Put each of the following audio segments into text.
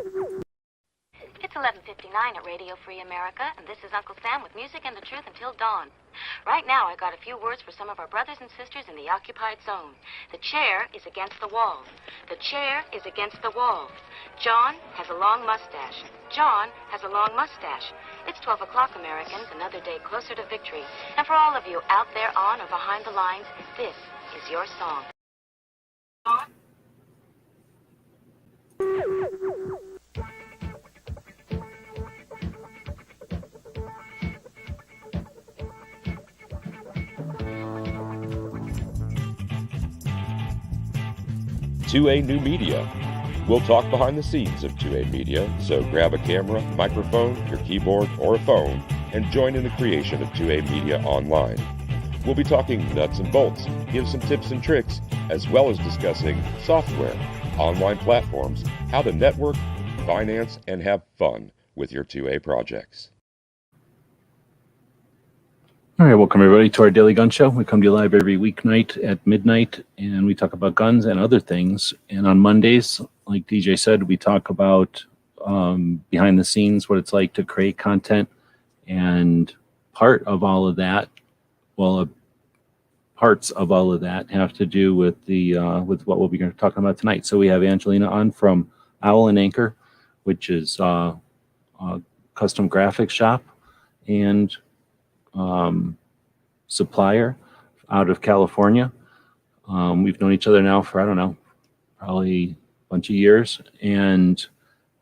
It's 11:59 at Radio Free America, and this is Uncle Sam with music and the truth until dawn. Right now, I got a few words for some of our brothers and sisters in the occupied zone. The chair is against the wall. The chair is against the wall. John has a long mustache. John has a long mustache. It's 12 o'clock, Americans, another day closer to victory. And for all of you out there on or behind the lines, this is your song. 2A New Media. We'll talk behind the scenes of 2A Media, so grab a camera, microphone, your keyboard, or a phone, and join in the creation of 2A Media online. We'll be talking nuts and bolts, give some tips and tricks, as well as discussing software, online platforms, how to network, finance, and have fun with your 2A projects. All right, welcome everybody to our Daily Gun Show. We come to you live every weeknight at midnight, and we talk about guns and other things. And on Mondays, like DJ said, we talk about behind the scenes, what it's like to create content. And part of all of that, parts of all of that have to do with the with what we'll be talking about tonight. So we have Angelina on from Owl and Anchor, which is a custom graphics shop and supplier out of California. We've known each other now for, I don't know, probably a bunch of years. And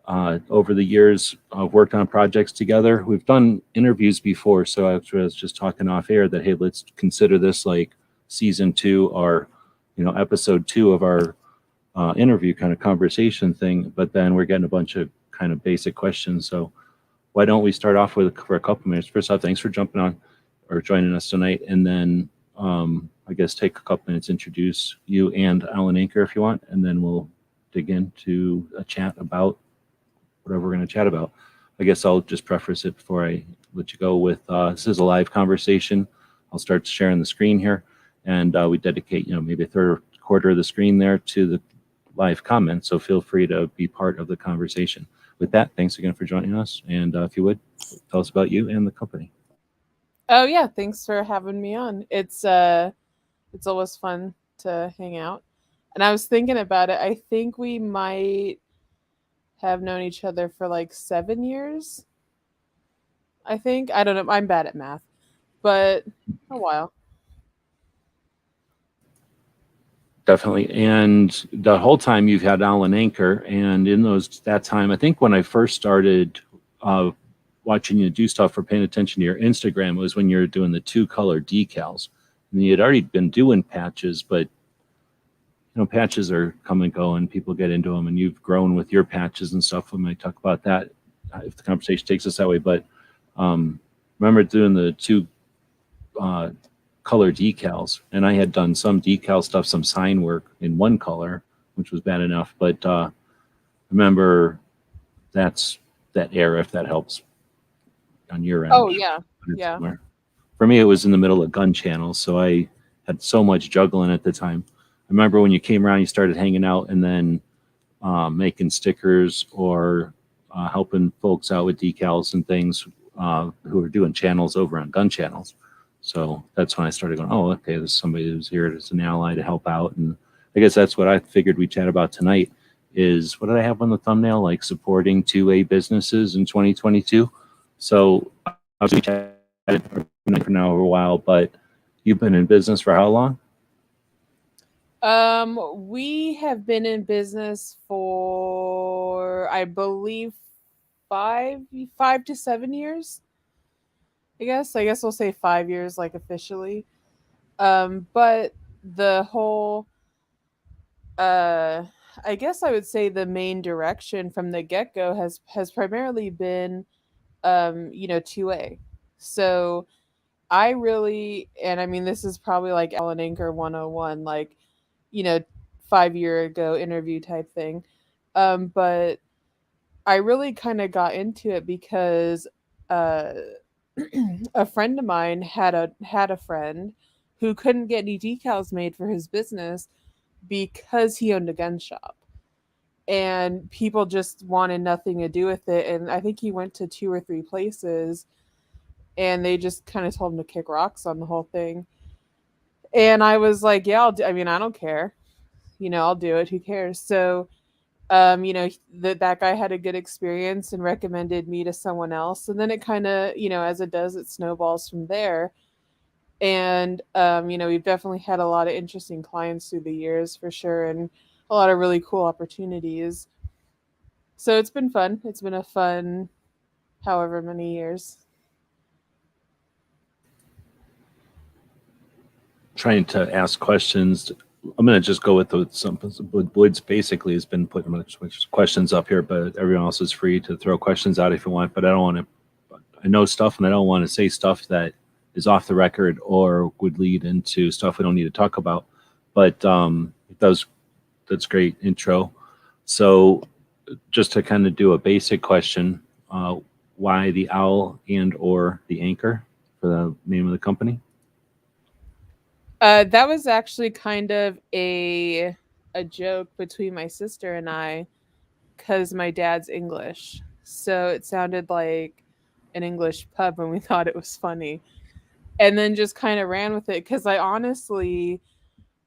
over the years, I've worked on projects together. We've done interviews before. So I was just talking off air that, hey, let's consider this like season 2 or, episode 2 of our interview kind of conversation thing. But then we're getting a bunch of kind of basic questions. So why don't we start off with for a couple minutes? First off, thanks for jumping on or joining us tonight. And then I guess take a couple minutes, introduce you and Alan Anchor if you want, and then we'll dig into a chat about whatever we're going to chat about. I guess I'll just preface it before I let you go with this is a live conversation. I'll start sharing the screen here, and we dedicate, maybe a third quarter of the screen there to the live comments. So feel free to be part of the conversation. With that, thanks again for joining us. And if you would, tell us about you and the company. Oh, yeah. Thanks for having me on. It's always fun to hang out. And I was thinking about it. I think we might have known each other for like 7 years. I think. I don't know. I'm bad at math, but a while. Definitely. And the whole time you've had Alan Anchor, and in that time, I think when I first started watching you do stuff or paying attention to your Instagram, it was when you were doing the 2-color decals. And you had already been doing patches, but patches are come and go and people get into them, and you've grown with your patches and stuff. We might talk about that if the conversation takes us that way. But remember doing the 2 color decals, and I had done some decal stuff, some sign work in 1 color, which was bad enough. But remember that's that era, if that helps on your end. Oh, yeah. Yeah. Somewhere. For me, it was in the middle of gun channels, so I had so much juggling at the time. I remember when you came around, you started hanging out and then making stickers or helping folks out with decals and things who were doing channels over on gun channels. So that's when I started going, oh, okay, there's somebody who's here as an ally to help out. And I guess that's what I figured we'd chat about tonight is, what did I have on the thumbnail? Like supporting 2A businesses in 2022. So I was chatting for now over a while, but you've been in business for how long? We have been in business for, I believe, 5 to 7 years. I guess we'll say 5 years, like officially. But the whole, I guess I would say the main direction from the get-go has primarily been, 2A. So I really, and I mean, this is probably like Alan Anchor 101, like, 5 year ago interview type thing. But I really kind of got into it because, a friend of mine had a friend who couldn't get any decals made for his business because he owned a gun shop. and people just wanted nothing to do with it. And I think he went to 2 or 3 places, and they just kind of told him to kick rocks on the whole thing. And I was like, yeah, I mean, I don't care. I'll do it. Who cares? So, that guy had a good experience and recommended me to someone else. And then it kind of, as it does, it snowballs from there. And, we've definitely had a lot of interesting clients through the years for sure, and a lot of really cool opportunities. So it's been fun. It's been a fun however many years. Trying to ask questions. I'm going to just go with what Woods basically has been putting much questions up here, but everyone else is free to throw questions out if you want. But I don't want to. I know stuff, and I don't want to say stuff that is off the record or would lead into stuff we don't need to talk about. But that's great intro. So just to kind of do a basic question, why the owl and or the anchor for the name of the company? That was actually kind of a joke between my sister and I, because my dad's English, so it sounded like an English pub, and we thought it was funny, and then just kind of ran with it. Because I honestly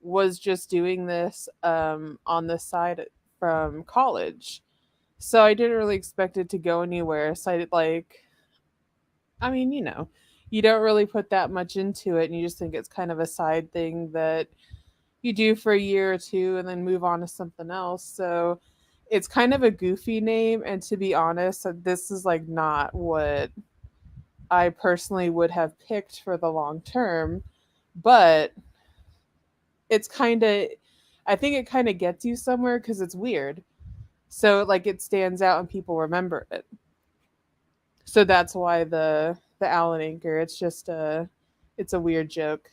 was just doing this on the side from college, so I didn't really expect it to go anywhere. So I mean, you don't really put that much into it, and you just think it's kind of a side thing that you do for a year or two and then move on to something else. So it's kind of a goofy name, and to be honest, this is like not what I personally would have picked for the long term, but it's kind of, I think it kind of gets you somewhere because it's weird. So like it stands out and people remember it. So that's why the Allen anchor. It's a weird joke.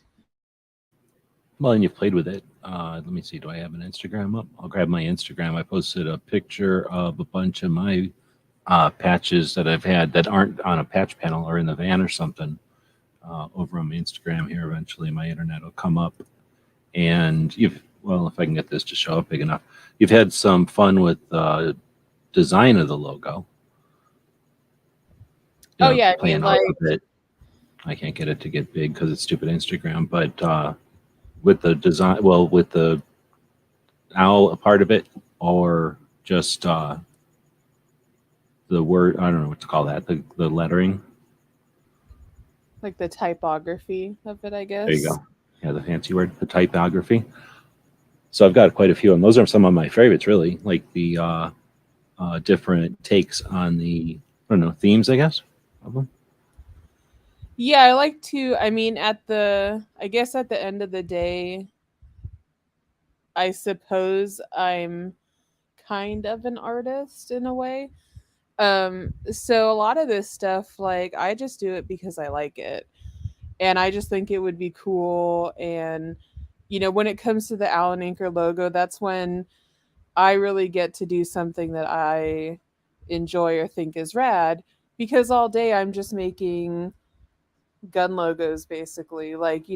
Well, and you've played with it. Let me see. Do I have an Instagram up? I'll grab my Instagram. I posted a picture of a bunch of my patches that I've had that aren't on a patch panel or in the van or something over on my Instagram here. Eventually, my internet will come up. And if I can get this to show up big enough, you've had some fun with design of the logo. Yeah, I mean, like, I can't get it to get big because it's stupid Instagram, but with the design, with the owl a part of it, or just the word, I don't know what to call that, the lettering. Like the typography of it, I guess. There you go. Yeah, the fancy word, the typography. So I've got quite a few, and those are some of my favorites, really, like the different takes on the, I don't know, themes, I guess, of them. Yeah, I like to, I mean, I guess at the end of the day, I suppose I'm kind of an artist in a way. So a lot of this stuff, like, I just do it because I like it. And I just think it would be cool. And, when it comes to the Allen Anchor logo, that's when I really get to do something that I enjoy or think is rad. Because all day I'm just making gun logos, basically, like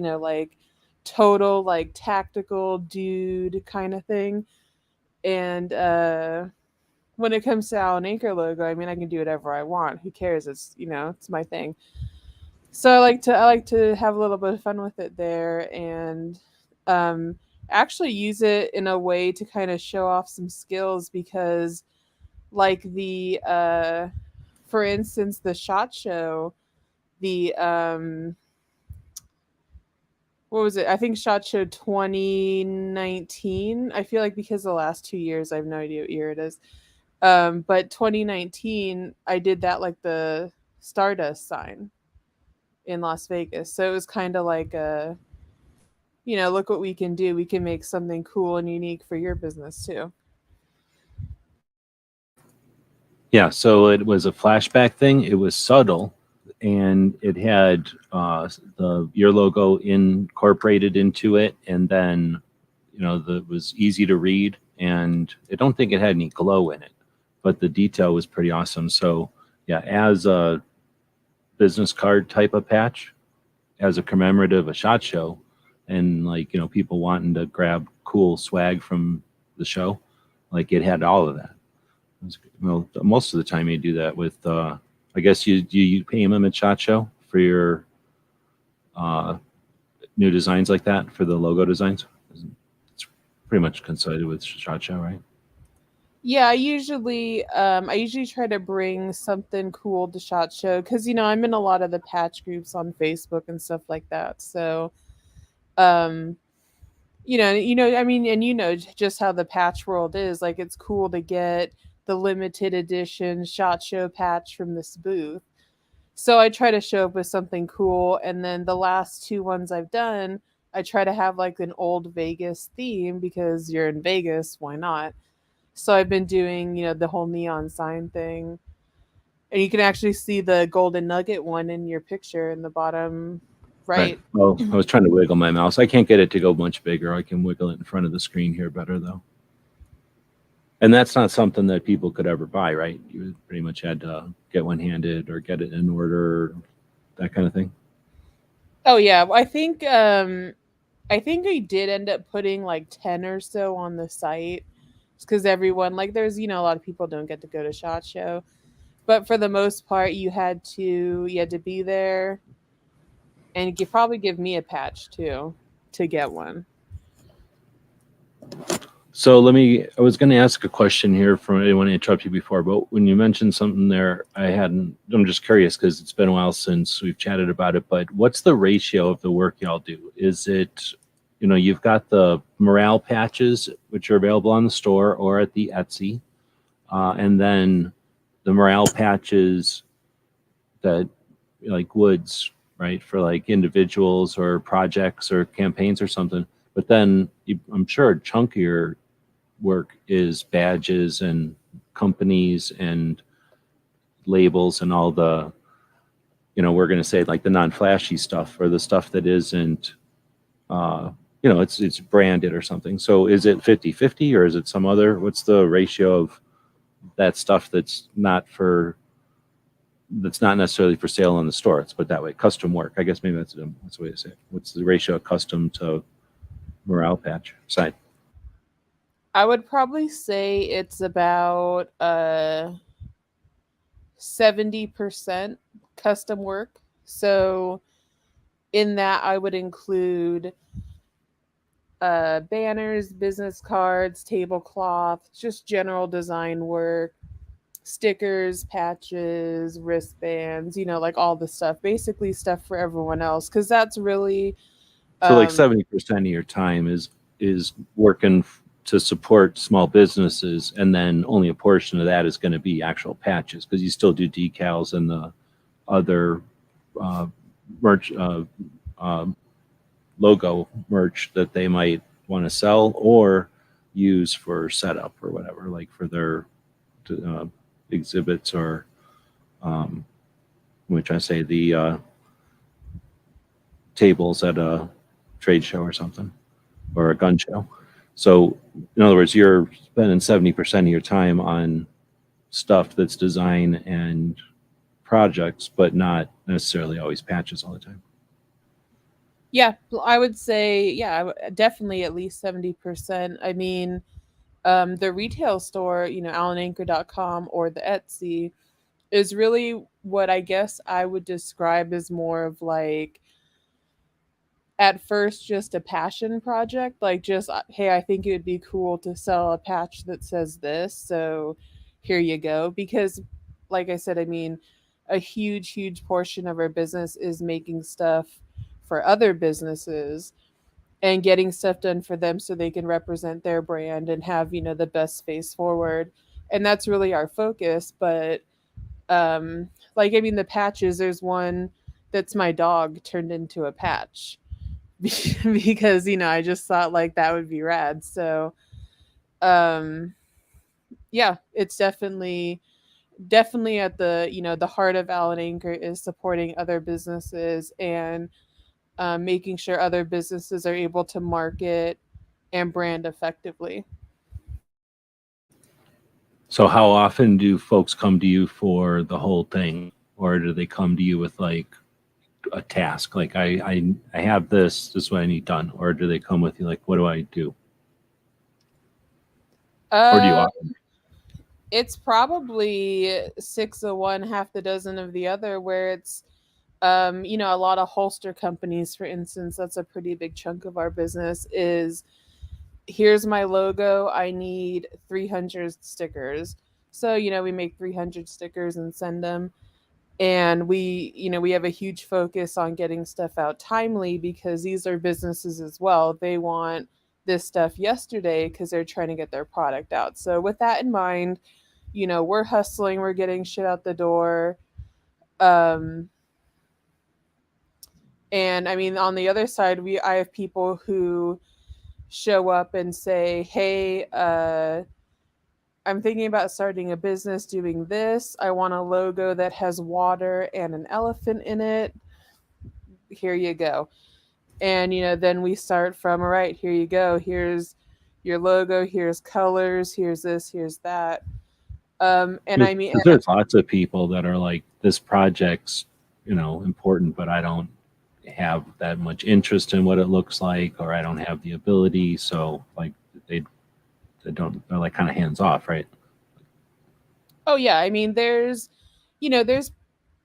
total, like, tactical dude kind of thing. And when it comes to Allen Anchor logo, I mean, I can do whatever I want. Who cares? It's my thing. So I like to have a little bit of fun with it there, and um, actually use it in a way to kind of show off some skills, because like for instance, the SHOT Show, the what was it? I think SHOT Show 2019. I feel like because the last 2 years, I have no idea what year it is. But 2019, I did that, like, the Stardust sign in Las Vegas. So it was kind of like look what we can do. We can make something cool and unique for your business too. Yeah, so it was a flashback thing. It was subtle, and it had your logo incorporated into it, and then it was easy to read, and I don't think it had any glow in it, but the detail was pretty awesome. So yeah, as a business card type of patch, as a commemorative, a SHOT Show, and, like, people wanting to grab cool swag from the show, Like it had all of that. Well, most of the time you do that with, I guess you pay them at SHOT Show for your new designs like that, for the logo designs. It's pretty much coincided with SHOT Show, right? Yeah, I usually try to bring something cool to SHOT Show because I'm in a lot of the patch groups on Facebook and stuff like that. So, um, I mean, and just how the patch world is. Like, it's cool to get the limited edition SHOT Show patch from this booth. So I try to show up with something cool, and then the last two ones I've done, I try to have like an old Vegas theme because you're in Vegas, why not? So I've been doing, the whole neon sign thing. And you can actually see the golden nugget one in your picture in the bottom right. Well, I was trying to wiggle my mouse. I can't get it to go much bigger. I can wiggle it in front of the screen here better, though. And that's not something that people could ever buy, right? You pretty much had to get one handed or get it in order, that kind of thing. Oh yeah, I think I did end up putting like 10 or so on the site because everyone, like, there's, a lot of people don't get to go to SHOT Show. But for the most part, you had to be there, and you could probably give me a patch too to get one. So I was going to ask a question here from anyone to interrupt you before, but when you mentioned something there, I'm just curious because it's been a while since we've chatted about it, but what's the ratio of the work y'all do? Is it, you've got the morale patches, which are available on the store or at the Etsy, and then the morale patches that like woods, right, for like individuals or projects or campaigns or something. But then I'm sure a chunk of your work is badges and companies and labels and all the, we're going to say like the non-flashy stuff or the stuff that isn't, it's branded or something. So is it 50-50 or is it some other, what's the ratio of that stuff that's not necessarily for sale in the store? Let's put it that way. Custom work. I guess maybe that's the way to say it. What's the ratio of custom to morale patch side? I would probably say it's about 70% custom work. So in that, I would include banners, business cards, tablecloth, just general design work, stickers, patches, wristbands, like all the stuff, basically stuff for everyone else. Because that's really so like 70% of your time is working to support small businesses, and then only a portion of that is going to be actual patches because you still do decals and the other merch, logo merch that they might want to sell or use for setup or whatever, like for their exhibits or which I say the tables at a trade show or something or a gun show. So in other words, you're spending 70% of your time on stuff that's design and projects, but not necessarily always patches all the time. Yeah, I would say, definitely at least 70%. I mean, the retail store, allananchor.com or the Etsy is really what I guess I would describe as more of like, at first, just a passion project. Like, just, hey, I think it would be cool to sell a patch that says this. So here you go. Because, like I said, I mean, a huge portion of our business is making stuff for other businesses and getting stuff done for them so they can represent their brand and have, the best face forward. And that's really our focus. But like, I mean, the patches, there's one that's my dog turned into a patch because, I just thought like that would be rad. So yeah, it's definitely at the, the heart of Allen Anchor is supporting other businesses and making sure other businesses are able to market and brand effectively. So how often do folks come to you for the whole thing, or do they come to you with like a task? Like I have this is what I need done, or do they come with you like, what do I do? Or do you Uh, often? it's probably six of one, half the dozen of the other, where it's a lot of holster companies, for instance, that's a pretty big chunk of our business is here's my logo. I need 300 stickers. So, we make 300 stickers and send them. And we have a huge focus on getting stuff out timely because these are businesses as well. They want this stuff yesterday because they're trying to get their product out. So, with that in mind, we're hustling, we're getting shit out the door. Um, and I mean, on the other side, I have people who show up and say, "Hey, I'm thinking about starting a business doing this. I want a logo that has water and an elephant in it. Here you go." And then we start from, all right, here you go. Here's your logo. Here's colors. Here's this. Here's that. And I mean, 'Cause there's lots of people that are like, this project's, important, but I don't have that much interest in what it looks like, or I don't have the ability. So like they they're like kind of hands off, right? oh yeah, I mean, there's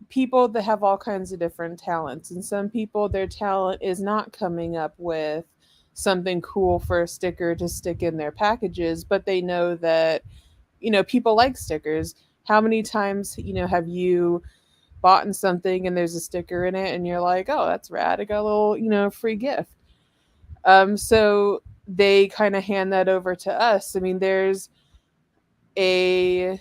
people that have all kinds of different talents, and some people their talent is not coming up with something cool for a sticker to stick in their packages, but they know that people like stickers. How many times have you bought something and there's a sticker in it and you're like, oh, that's rad, I got a little free gift. So they kind of hand that over to us. I mean, there's a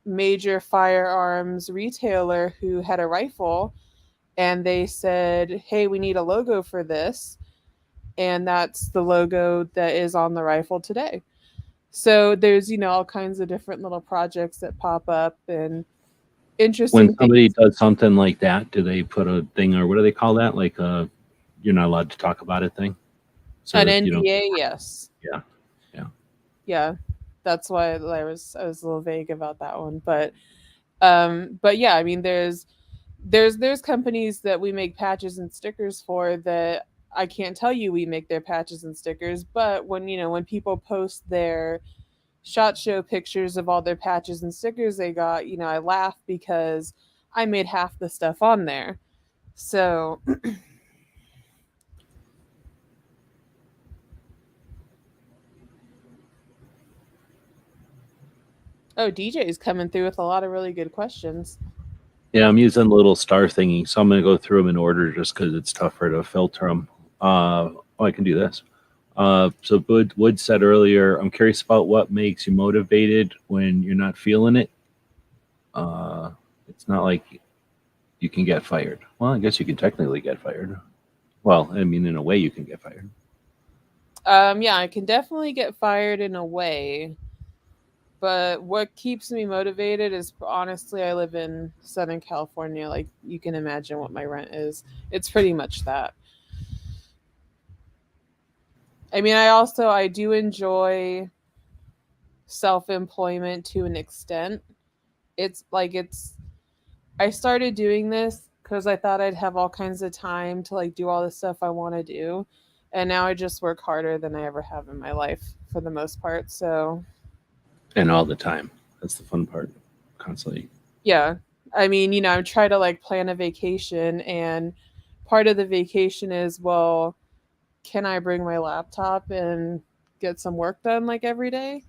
major firearms retailer who had a rifle and they said, hey, we need a logo for this. And that's the logo that is on the rifle today. So there's, all kinds of different little projects that pop up and When interesting somebody things. does something like that, do they put a thing, or what do they call that? Like you're not allowed to talk about it thing, so An that you don't. NDA, yes. Yeah, yeah. Yeah. That's why I was a little vague about that one. But yeah, I mean there's companies that we make patches and stickers for that I can't tell you we make their patches and stickers, but when people post their shot show pictures of all their patches and stickers they got, I laugh because I made half the stuff on there. So, oh, DJ's coming through with a lot of really good questions. Yeah, I'm using a little star thingy, so I'm going to go through them in order just because it's tougher to filter them. I can do this. So Wood said earlier, I'm curious about what makes you motivated when you're not feeling it. Uh, it's not like you can get fired. Well, I guess you can technically get fired. Well, I mean, in a way, you can get fired. Yeah, I can definitely get fired in a way, but what keeps me motivated is honestly I live in Southern California. Like you can imagine what my rent is. It's pretty much that. I mean, I do enjoy self-employment to an extent. It's I started doing this cuz I thought I'd have all kinds of time to like do all the stuff I want to do. And now I just work harder than I ever have in my life for the most part. So, And all the time. That's the fun part. Constantly. yeah. I mean, I'm trying to like plan a vacation and part of the vacation is, well, can I bring my laptop and get some work done like every day?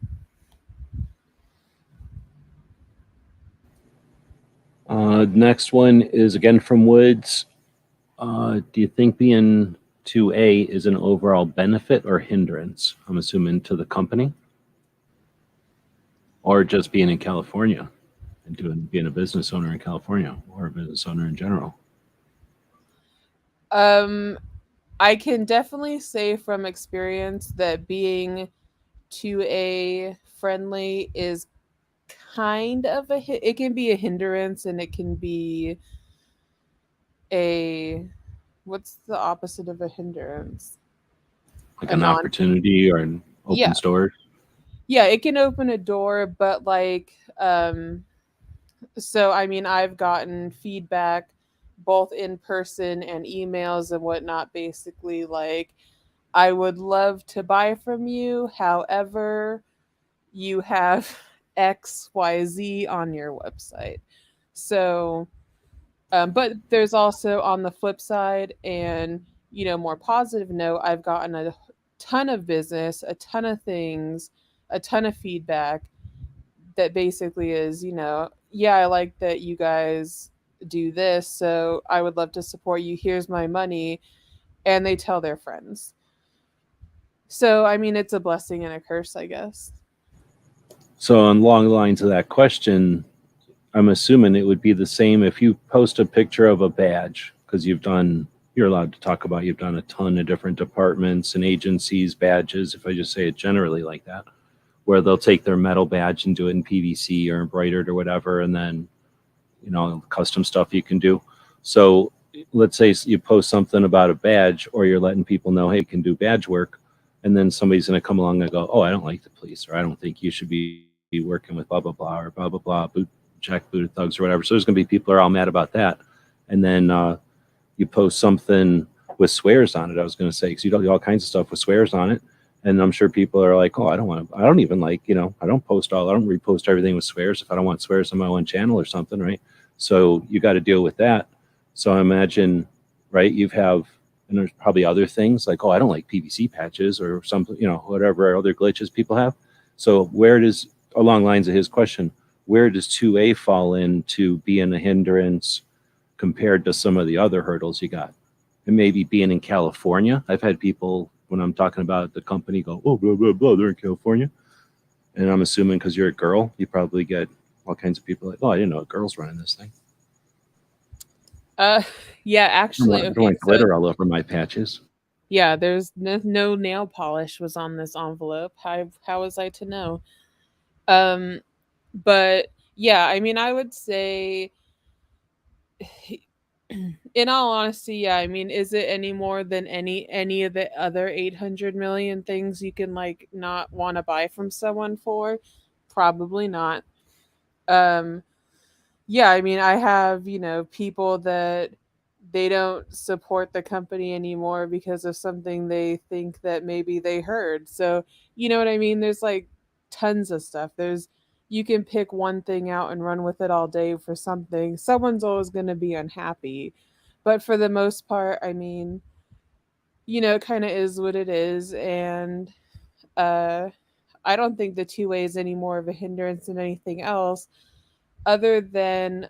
Next one is again from Woods. Do you think being 2A is an overall benefit or hindrance? I'm assuming to the company, or just being in California and being a business owner in California or a business owner in general. Um, I can definitely say from experience that being 2A friendly is kind of it can be a hindrance and it can be a what's the opposite of a hindrance? Like A an non opportunity or an Yeah. open store. Yeah, it can open a door, but like so I mean I've gotten feedback both in person and emails and whatnot, basically like I would love to buy from you. However, you have XYZ on your website. So, but there's also on the flip side, and more positive note, I've gotten a ton of business, a ton of things, a ton of feedback that basically is, yeah, I like that you guys do this, so I would love to support you. Here's my money. And they tell their friends. So, I mean, it's a blessing and a curse, I guess. So along the lines of that question, I'm assuming it would be the same if you post a picture of a badge, because you're allowed to talk about, you've done a ton of different departments and agencies, badges, if I just say it generally like that, where they'll take their metal badge and do it in PVC or embroidered or whatever, and then, custom stuff you can do. So let's say you post something about a badge, or you're letting people know, hey, you can do badge work. And then somebody's going to come along and go, oh, I don't like the police, or I don't think you should be working with blah, blah, blah, or blah, blah, blah, jackbooted thugs or whatever. So there's going to be people who are all mad about that. And then you post something with swears on it, I was going to say, because you do all kinds of stuff with swears on it. And I'm sure people are like, oh, I don't even like, I don't repost everything with swears if I don't want swears on my own channel or something, right? So you got to deal with that. So I imagine, right, and there's probably other things like, oh, I don't like PVC patches or something, whatever other glitches people have. So along lines of his question, where does 2A fall into being a hindrance compared to some of the other hurdles you got? And maybe being in California. I've had people, when I'm talking about the company, go, oh, blah, blah, blah, they're in California. And I'm assuming because you're a girl, you probably get all kinds of people like, oh, I didn't know a girl's running this thing. Yeah, actually, I don't want glitter all over my patches. Yeah, there's no nail polish was on this envelope. How was I to know? But yeah, I mean, I would say, in all honesty, yeah, I mean, is it any more than any of the other 800 million things you can like not want to buy from someone for? Probably not. Yeah, I mean, I have, people that they don't support the company anymore because of something they think that maybe they heard. So, you know what I mean? There's like tons of stuff. You can pick one thing out and run with it all day for something. Someone's always going to be unhappy. But for the most part, I mean, it kind of is what it is. And I don't think the 2A is any more of a hindrance than anything else, other than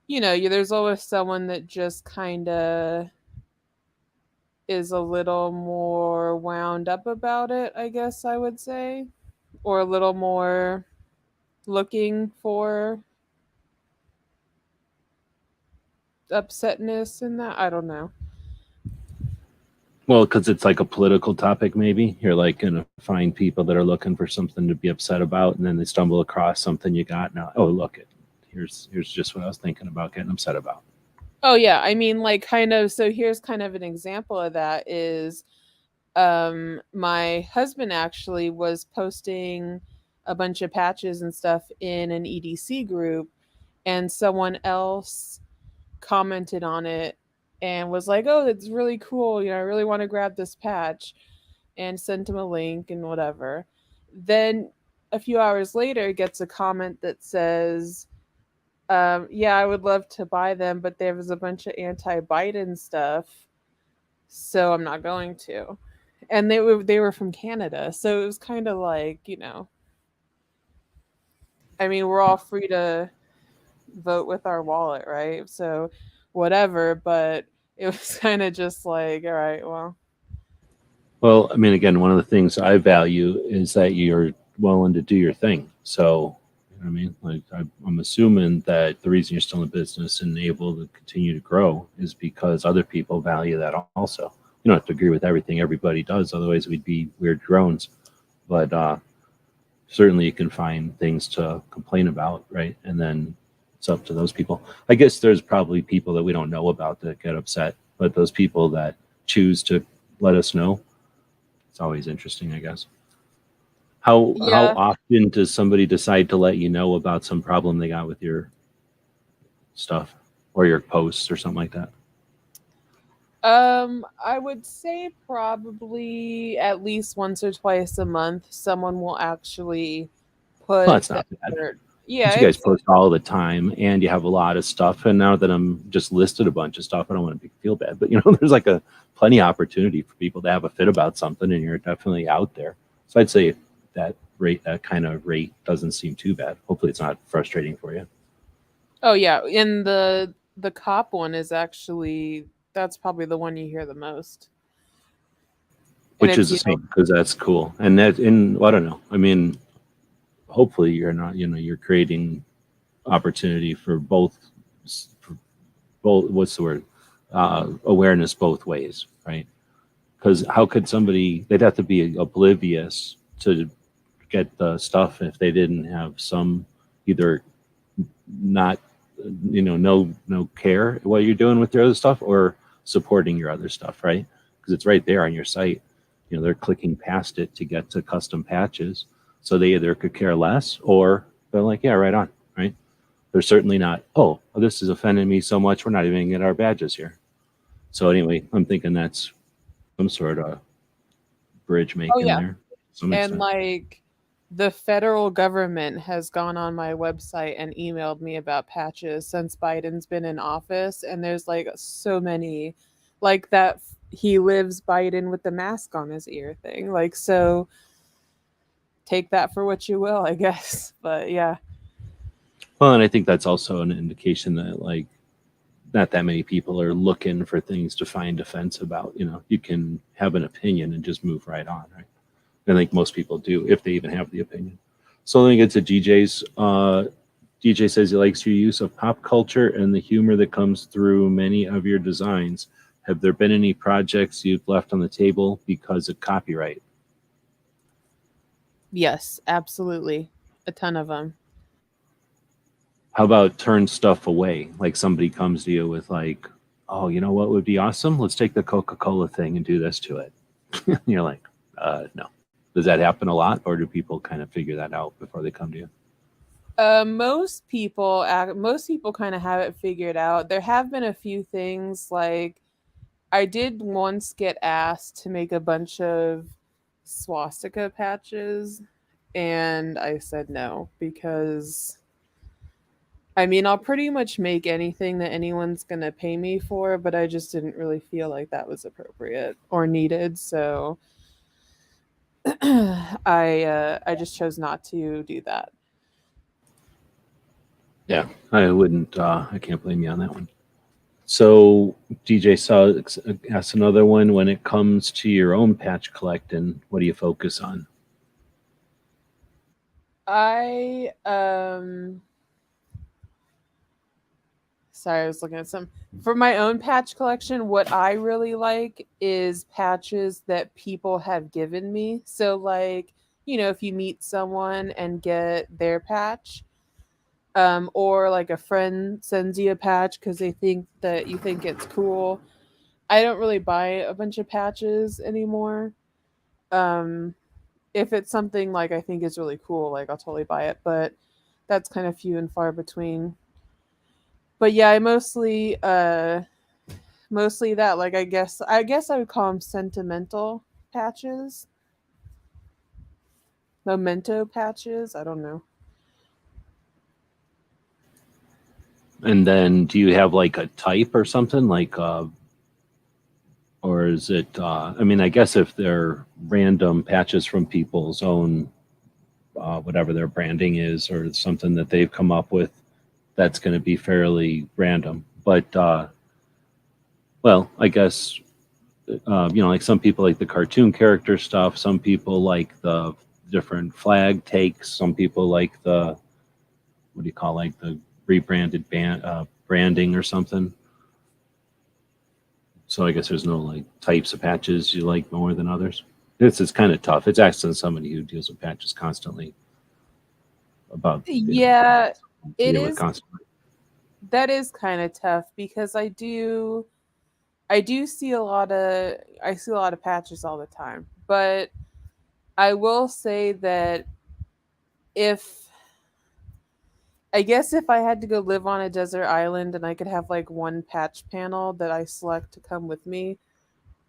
there's always someone that just kind of is a little more wound up about it, I guess I would say, or a little more looking for upsetness in that. I don't know. Well, because it's like a political topic, maybe you're like going to find people that are looking for something to be upset about, and then they stumble across something you got. Now, oh, look, here's just what I was thinking about getting upset about. Oh yeah, I mean, like, kind of. So here's kind of an example of that is, my husband actually was posting a bunch of patches and stuff in an EDC group, and someone else commented on it and was like, oh, that's really cool, I really want to grab this patch, and sent him a link and whatever. Then a few hours later gets a comment that says, yeah, I would love to buy them, but there was a bunch of anti-Biden stuff, so I'm not going to. And they were from Canada, so it was kind of like, I mean, we're all free to vote with our wallet, right? So whatever, but it was kind of just like, all right, well. Well, I mean, again, one of the things I value is that you're willing to do your thing. So, I mean, like I'm assuming that the reason you're still in business and able to continue to grow is because other people value that also. You don't have to agree with everything everybody does, otherwise we'd be weird drones. But certainly you can find things to complain about, right? And then it's up to those people. I guess there's probably people that we don't know about that get upset, but those people that choose to let us know, it's always interesting, I guess. How often does somebody decide to let you know about some problem they got with your stuff or your posts or something like that? I would say probably at least once or twice a month, someone will actually Well, put that's the not bad. effort. But Yeah, you guys it's post all the time, and you have a lot of stuff. And now that I'm just listed a bunch of stuff, I don't want to feel bad, but there's like a plenty of opportunity for people to have a fit about something, and you're definitely out there. So I'd say that kind of rate doesn't seem too bad. Hopefully, it's not frustrating for you, oh yeah, and the cop one is actually that's probably the one you hear the most. And which it's is the same because that's cool. And well, I don't know. I mean, hopefully, you're not. You're creating opportunity for both. For both. What's the word? Awareness both ways, right? Because how could somebody? They'd have to be oblivious to get the stuff if they didn't have some either not no care what you're doing with your other stuff or supporting your other stuff, right? Because it's right there on your site. They're clicking past it to get to custom patches, so they either could care less or they're like, yeah, right on, right? They're certainly not, oh, this is offending me so much we're not even gonna get our badges here. So anyway, I'm thinking that's some sort of bridge oh making yeah, there to some and extent. like the federal government has gone on my website and emailed me about patches since Biden's been in office, and there's like so many, like that he lives Biden with the mask on his ear thing. Like so, take that for what you will, I guess. But yeah. Well, and I think that's also an indication that like not that many people are looking for things to find defense about. You can have an opinion and just move right on, right? I think most people do if they even have the opinion. So let me get to DJ's. DJ says he likes your use of pop culture and the humor that comes through many of your designs. Have there been any projects you've left on the table because of copyright? Yes, absolutely. A ton of them. How about turn stuff away? Like somebody comes to you with like, oh, you know what would be awesome? Let's take the Coca-Cola thing and do this to it. You're like, no. Does that happen a lot, or do people kind of figure that out before they come to you? Most people kind of have it figured out. There have been a few things like I did once get asked to make a bunch of swastika patches, and I said no because I mean, I'll pretty much make anything that anyone's going to pay me for, but I just didn't really feel like that was appropriate or needed, so I just chose not to do that. Yeah, I wouldn't. I can't blame you on that one. So DJ saw asked another one. When it comes to your own patch collecting, what do you focus on? I sorry, I was looking at some for my own patch collection. What I really like is patches that people have given me. So like, if you meet someone and get their patch, or like a friend sends you a patch because they think that you think it's cool. I don't really buy a bunch of patches anymore. Um, if it's something like I think is really cool, like I'll totally buy it, but that's kind of few and far between. But yeah, I mostly that, like I guess I would call them sentimental patches, memento patches. I don't know. And then do you have like a type or something like or is it I mean, I guess if they're random patches from people's own whatever their branding is or something that they've come up with, that's going to be fairly random. But well, I guess like some people like the cartoon character stuff, some people like the different flag takes, some people like the what do you call like the rebranded branding or something. So I guess there's no like types of patches you like more than others. This is kind of tough. It's asking somebody who deals with patches constantly about Yeah, it deal with is. constantly. That is kind of tough because I do see a lot of I see a lot of patches all the time. But I will say that if I guess if I had to go live on a desert island and I could have like one patch panel that I select to come with me,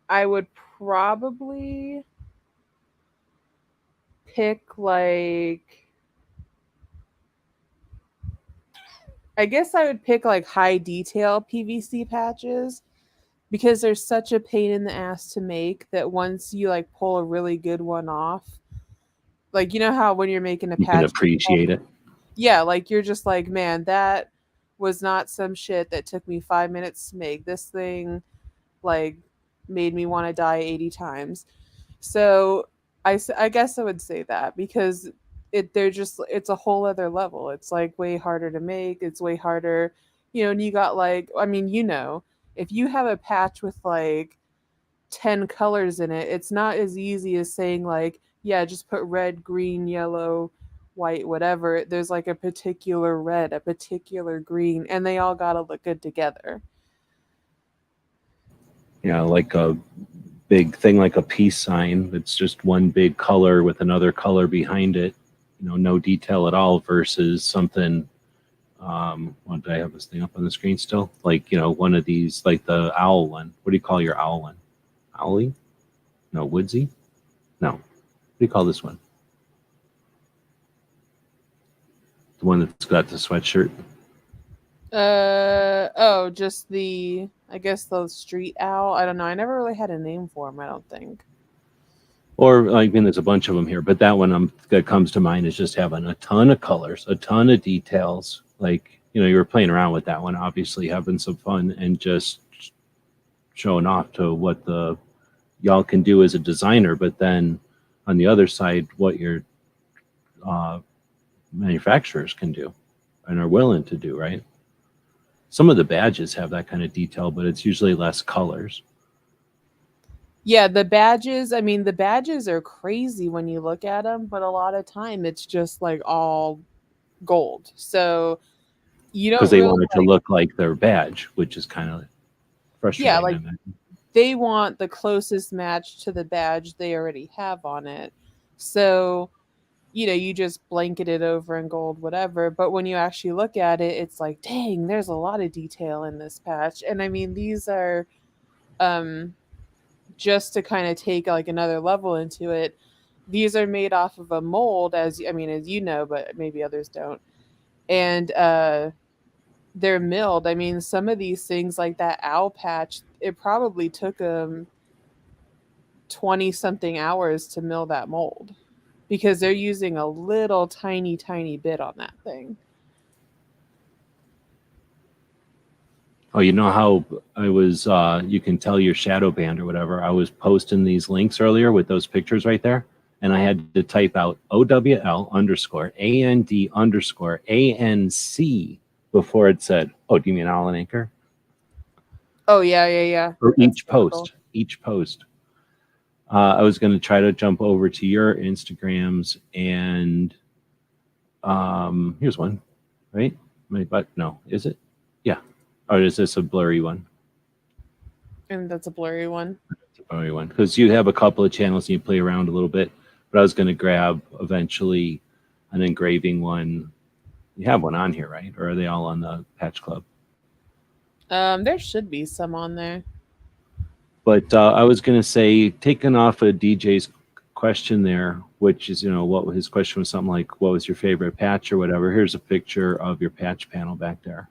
I would probably pick like, I guess I would pick like high detail PVC patches because they're such a pain in the ass to make that once you like pull a really good one off, like you know how when you're making a You can patch, appreciate it. yeah, like you're just like, man, that was not some shit that took me 5 minutes to make. This thing like made me want to die 80 times. So I guess I would say that because they're just, it's a whole other level. It's like way harder to make. It's way harder, and you got like, I mean, if you have a patch with like 10 colors in it, it's not as easy as saying like, yeah, just put red, green, yellow, white, whatever. There's like a particular red, a particular green, and they all got to look good together. Like a big thing, like a peace sign. It's just one big color with another color behind it. No detail at all. Versus something. What did I have this thing up on the screen still? Like one of these, like the owl one. What do you call your owl one? Owly? No, woodsy? No. What do you call this one? The one that's got the sweatshirt. Just I guess the street owl. I don't know. I never really had a name for him, I don't think. Or there's a bunch of them here, but that one that comes to mind is just having a ton of colors, a ton of details. Like, you were playing around with that one, obviously having some fun and just showing off to what y'all can do as a designer. But then on the other side, what your manufacturers can do and are willing to do, right? Some of the badges have that kind of detail, but it's usually less colors. Yeah, the badges, I mean, the badges are crazy when you look at them, but a lot of time it's just like all gold. So you don't because they really want it to look like their badge, which is kind of frustrating. Yeah, like they want the closest match to the badge they already have on it. So, you just blanket it over in gold, whatever. But when you actually look at it, it's like, dang, there's a lot of detail in this patch. And I mean, these are just to kind of take like another level into it. These are made off of a mold, as you know, but maybe others don't. And they're milled. I mean, some of these things like that owl patch, it probably took them 20 something hours to mill that mold because they're using a little tiny bit on that thing. Oh, you know how I was, you can tell your shadow band or whatever. I was posting these links earlier with those pictures right there. And I had to type out OWL_AND_ANC before it said, oh, do you mean Alan Anchor? Oh, yeah. For each post. I was going to try to jump over to your Instagrams and here's one, right? But no, is it? Yeah. Or is this a blurry one? And that's a blurry one. It's a blurry one. Because you have a couple of channels and you play around a little bit. But I was going to grab eventually an engraving one. You have one on here, right? Or are they all on the Patch Club? There should be some on there. But I was going to say, taking off a DJ's question there, which is, what his question was something like, what was your favorite patch or whatever? Here's a picture of your patch panel back there.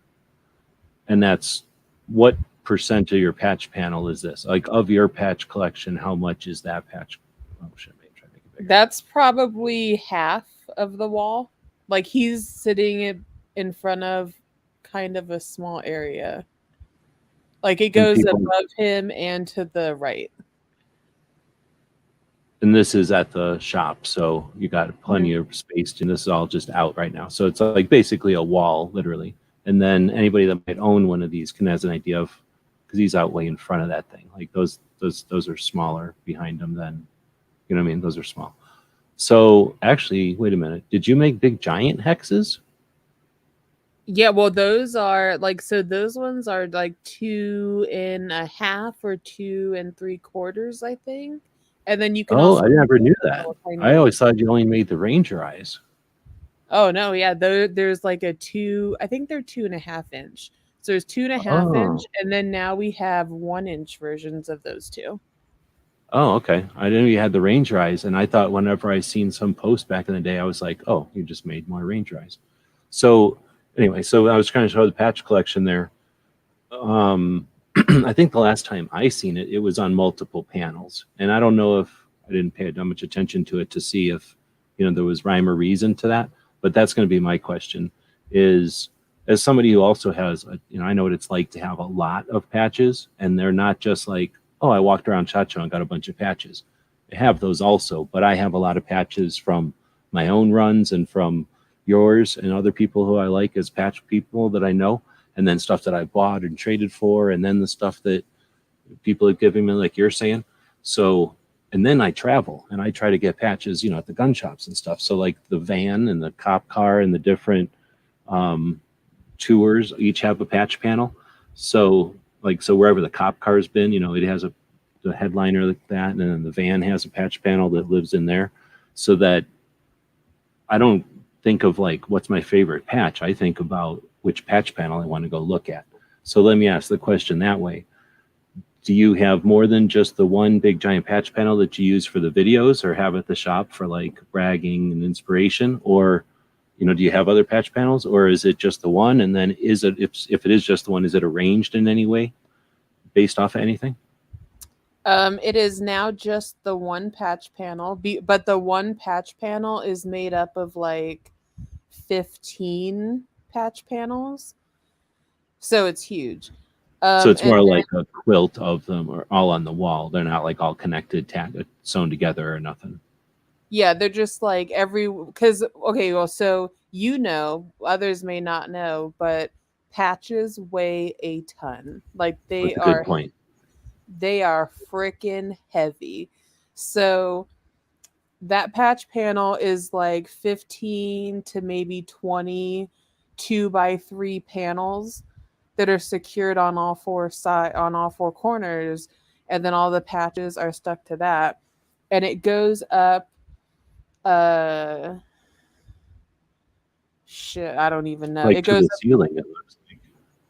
And that's what percent of your patch panel is this? Like of your patch collection, how much is that patch? Oh, shit, maybe try to make it bigger. That's probably half of the wall. Like he's sitting in front of kind of a small area. Like it goes above him and to the right. And this is at the shop, so you got plenty of space. And this is all just out right now. So it's like basically a wall, literally. And then anybody that might own one of these can has an idea of, because he's out way in front of that thing. Like those are smaller behind him than, you know what I mean? Those are small. So actually, wait a minute. Did you make big giant hexes? Yeah, well, those are like, so those ones are like 2.5 or 2 3/4, I think. And then you can I never knew that. I always thought you only made the Ranger eyes. Oh no, yeah, there's like a two. I think they're 2.5 inch. So there's 2.5 inch, Oh, and then now we have 1 inch versions of those two. oh, okay. I didn't know you had the range rise, and I thought whenever I seen some post back in the day, I was like, oh, you just made more range rise. So anyway, so I was trying to show the patch collection there. Um, I think the last time I seen it, it was on multiple panels, and I don't know if I didn't pay that much attention to it to see if there was rhyme or reason to that. But that's going to be my question: is as somebody who also has, I know what it's like to have a lot of patches, and they're not just like, oh, I walked around Chacho and got a bunch of patches. I have those also, but I have a lot of patches from my own runs and from yours and other people who I like as patch people that I know, and then stuff that I bought and traded for, and then the stuff that people have given me, like you're saying. So, and then I travel and I try to get patches, at the gun shops and stuff. So, like the van and the cop car and the different um, tours each have a patch panel. So, so wherever the cop car's been, it has the headliner like that, and then the van has a patch panel that lives in there, so that I don't think of like what's my favorite patch. I think about which patch panel I want to go look at. So let me ask the question that way. Do you have more than just the one big giant patch panel that you use for the videos or have at the shop for like bragging and inspiration? Or, do you have other patch panels, or is it just the one? And then if it is just the one, is it arranged in any way based off of anything? It is now just the one patch panel, but the one patch panel is made up of like 15 patch panels, so it's huge. So it's And more then, like a quilt of them or all on the wall. They're not like all connected, sewn together or nothing. yeah, they're just like because okay, well, so others may not know, but patches weigh a ton. Like That's a good point. they are freaking heavy. So that patch panel is like 15 to maybe 20 2x3 panels that are secured on all four corners, and then all the patches are stuck to that, and it goes up uh shit, I don't even know. Like It to goes the ceiling, it looks like.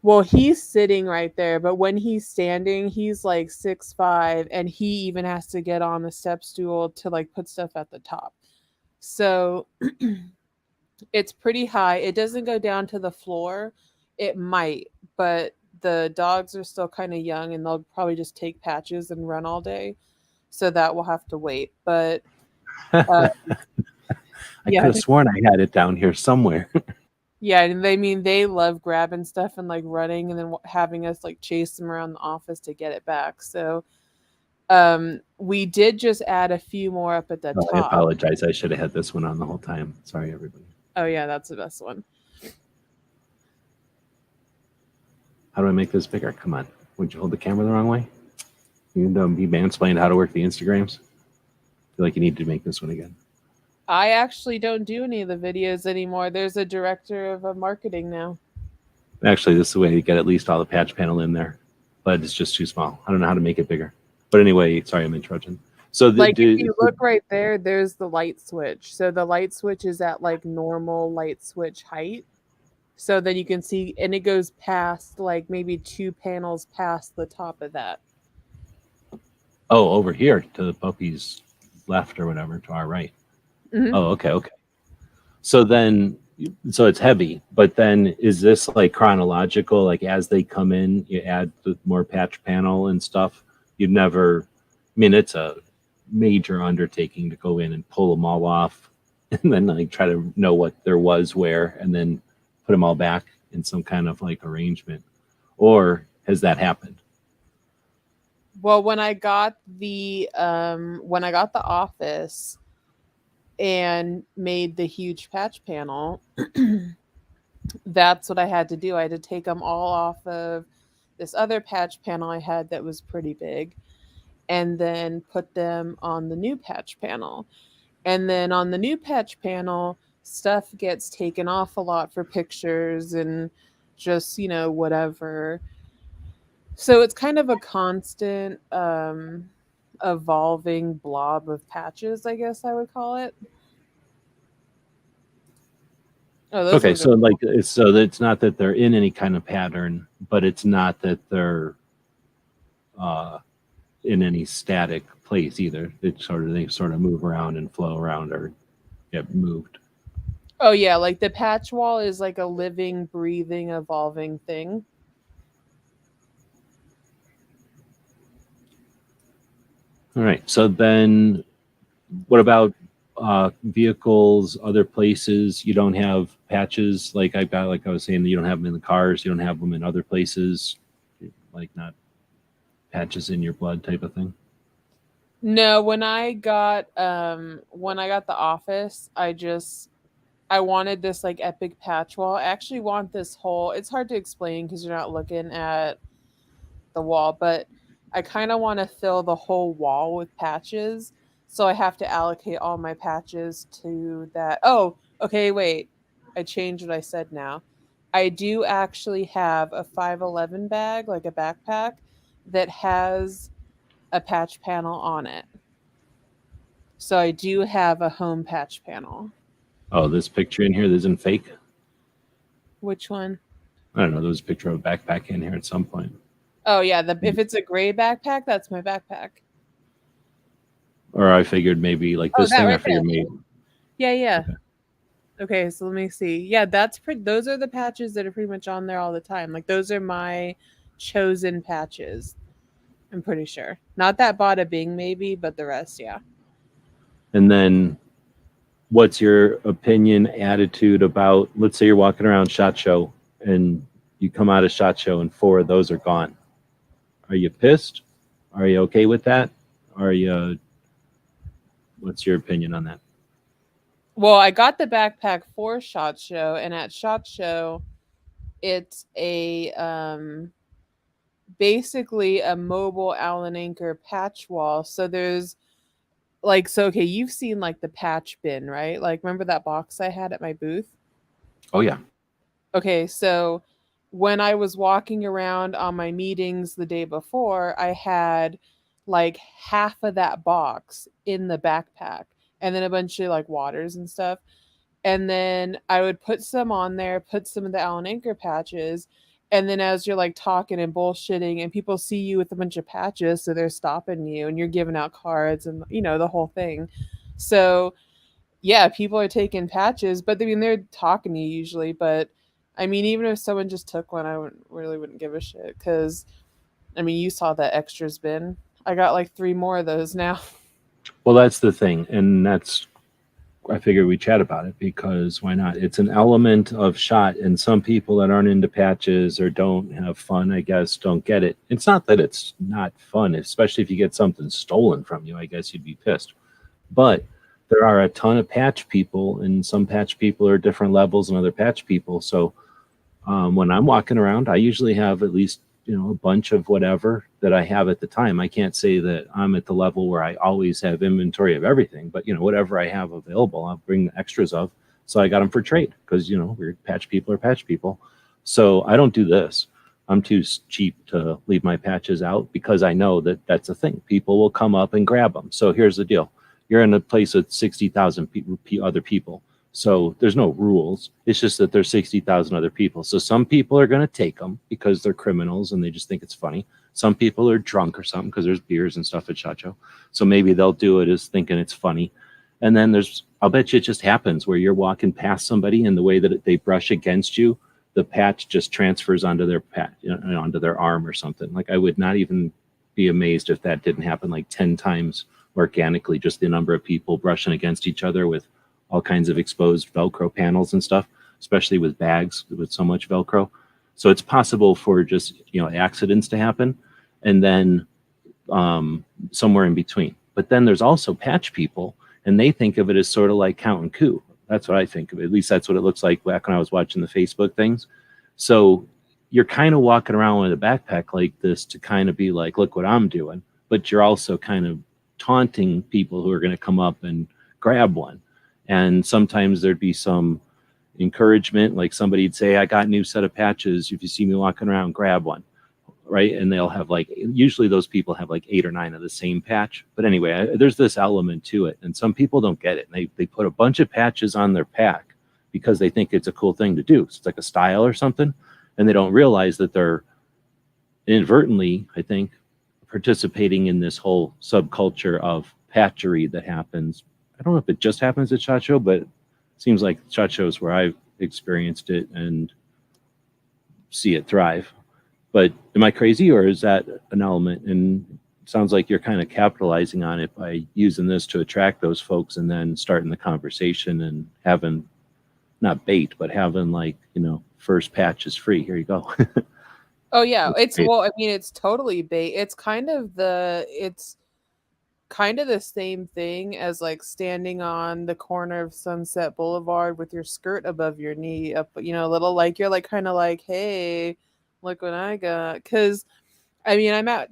Well, he's sitting right there, but when he's standing, he's like 6'5", and he even has to get on the step stool to like put stuff at the top. So it's pretty high. It doesn't go down to the floor. It might, but the dogs are still kind of young and they'll probably just take patches and run all day. So that will have to wait. But uh, I could yeah, have sworn I had it down here somewhere. yeah, and they love grabbing stuff and like running and then having us like chase them around the office to get it back. So we did just add a few more up at the Oh, I top. apologize. I should have had this one on the whole time. Sorry, everybody. Oh yeah, that's the best one. How do I make this bigger? Come on. Would you hold the camera the wrong way? You be mansplained how to work the Instagrams? I feel like you need to make this one again. I actually don't do any of the videos anymore. There's a director of marketing now. Actually, this is the way to get at least all the patch panel in there, but it's just too small. I don't know how to make it bigger. But anyway, sorry, I'm interrupting. So Like if you look right there, there's the light switch. So the light switch is at like normal light switch height. So then you can see, and it goes past like maybe 2 panels past the top of that. oh, over here to the puppy's left or whatever, to our right. Mm-hmm. Oh, okay. So then, so it's heavy, but then is this like chronological? Like as they come in, you add the more patch panel and stuff. You've never, I mean, it's a major undertaking to go in and pull them all off, and then like try to know what there was where, and then put them all back in some kind of like arrangement. Or has that happened? Well, when I got the office and made the huge patch panel, that's what I had to do. I had to take them all off of this other patch panel I had that was pretty big, and then put them on the new patch panel. And then on the new patch panel, stuff gets taken off a lot for pictures and just, whatever. So it's kind of a constant evolving blob of patches, I guess I would call it. Oh, those Okay, ones are so cool. like it's not that they're in any kind of pattern, but it's not that they're uh, in any static place either. They sort of move around and flow around or get moved. Oh yeah, like the patch wall is like a living, breathing, evolving thing. All right. So then, what about vehicles, other places? You don't have patches like I was saying. You don't have them in the cars. You don't have them in other places, like not patches in your blood type of thing. No, when I got the office, I wanted this like epic patch wall. I actually want this whole, it's hard to explain because you're not looking at the wall, but I kind of want to fill the whole wall with patches. So I have to allocate all my patches to that. Oh, okay, wait. I changed what I said now. I do actually have a 511 bag, like a backpack, that has a patch panel on it. So I do have a home patch panel. Oh, this picture in here, this isn't fake. Which one? I don't know. There was a picture of a backpack in here at some point. Oh yeah, if it's a gray backpack, that's my backpack. Or I figured maybe like Oh, this that thing. I right there. figured maybe. Yeah, yeah. Okay. Okay, so let me see. Yeah, that's pretty. Those are the patches that are pretty much on there all the time. Like those are my chosen patches. I'm pretty sure. Not that bada bing maybe, but the rest, yeah. And then, what's your opinion, attitude about? Let's say you're walking around SHOT Show and you come out of SHOT Show and 4 of those are gone. Are you pissed? Are you okay with that? Are you? What's your opinion on that? Well, I got the backpack for SHOT Show, and at SHOT Show, it's a basically a mobile Allen Anchor patch wall. So there's like, so okay, you've seen like the patch bin, right? Like remember that box I had at my booth? Oh yeah. Okay, so when I was walking around on my meetings the day before, I had like half of that box in the backpack and then a bunch of like waters and stuff. And then I would put some on there, put some of the Allen Anchor patches. And then as you're like talking and bullshitting, and people see you with a bunch of patches, so they're stopping you and you're giving out cards and, you know, the whole thing. So, yeah, people are taking patches, but I mean, they're talking to you usually. But I mean, even if someone just took one, I wouldn't give a shit because I mean, you saw that extras bin. I got like 3 more of those now. Well, that's the thing, and that's I figured we chat about it because why not? It's an element of SHOT, and some people that aren't into patches or don't have fun, I guess, don't get it. It's not that it's not fun, especially if you get something stolen from you. I guess you'd be pissed. But there are a ton of patch people, and some patch people are different levels than other patch people. So when I'm walking around, I usually have at least a bunch of whatever that I have at the time. I can't say that I'm at the level where I always have inventory of everything, but whatever I have available, I'll bring the extras of. So I got them for trade because we're patch people are patch people. So I don't do this. I'm too cheap to leave my patches out because I know that that's a thing. People will come up and grab them. So here's the deal: you're in a place with 60,000 other people. So there's no rules. It's just that there's 60,000 other people. So some people are going to take them because they're criminals and they just think it's funny. Some people are drunk or something because there's beers and stuff at SHOT Show. So maybe they'll do it as thinking it's funny. And then I'll bet you it just happens where you're walking past somebody and the way that they brush against you, the patch just transfers onto their onto their arm or something. Like I would not even be amazed if that didn't happen like 10 times organically, just the number of people brushing against each other with all kinds of exposed Velcro panels and stuff, especially with bags with so much Velcro. So it's possible for just, accidents to happen and then somewhere in between. But then there's also patch people and they think of it as sort of like count and coup. That's what I think of it. At least that's what it looks like back when I was watching the Facebook things. So you're kind of walking around with a backpack like this to kind of be like, look what I'm doing. But you're also kind of taunting people who are going to come up and grab one. And sometimes there'd be some encouragement, like somebody'd say, I got a new set of patches. If you see me walking around, grab one, right? And they'll have usually those people have like 8 or 9 of the same patch. But anyway, there's this element to it. And some people don't get it. And they put a bunch of patches on their pack because they think it's a cool thing to do. So it's like a style or something, and they don't realize that they're inadvertently, I think, participating in this whole subculture of patchery that happens. I don't know if it just happens at SHOT Show, but it seems like SHOT Shows where I've experienced it and see it thrive. But am I crazy, or is that an element? And it sounds like you're kind of capitalizing on it by using this to attract those folks and then starting the conversation and having not bait, but having like, first patch is free. Here you go. Oh yeah, That's great. it's totally bait. It's kind of the same thing as like standing on the corner of Sunset Boulevard with your skirt above your knee up, a little, like you're like kind of like, hey, look what I got. Because I'm at,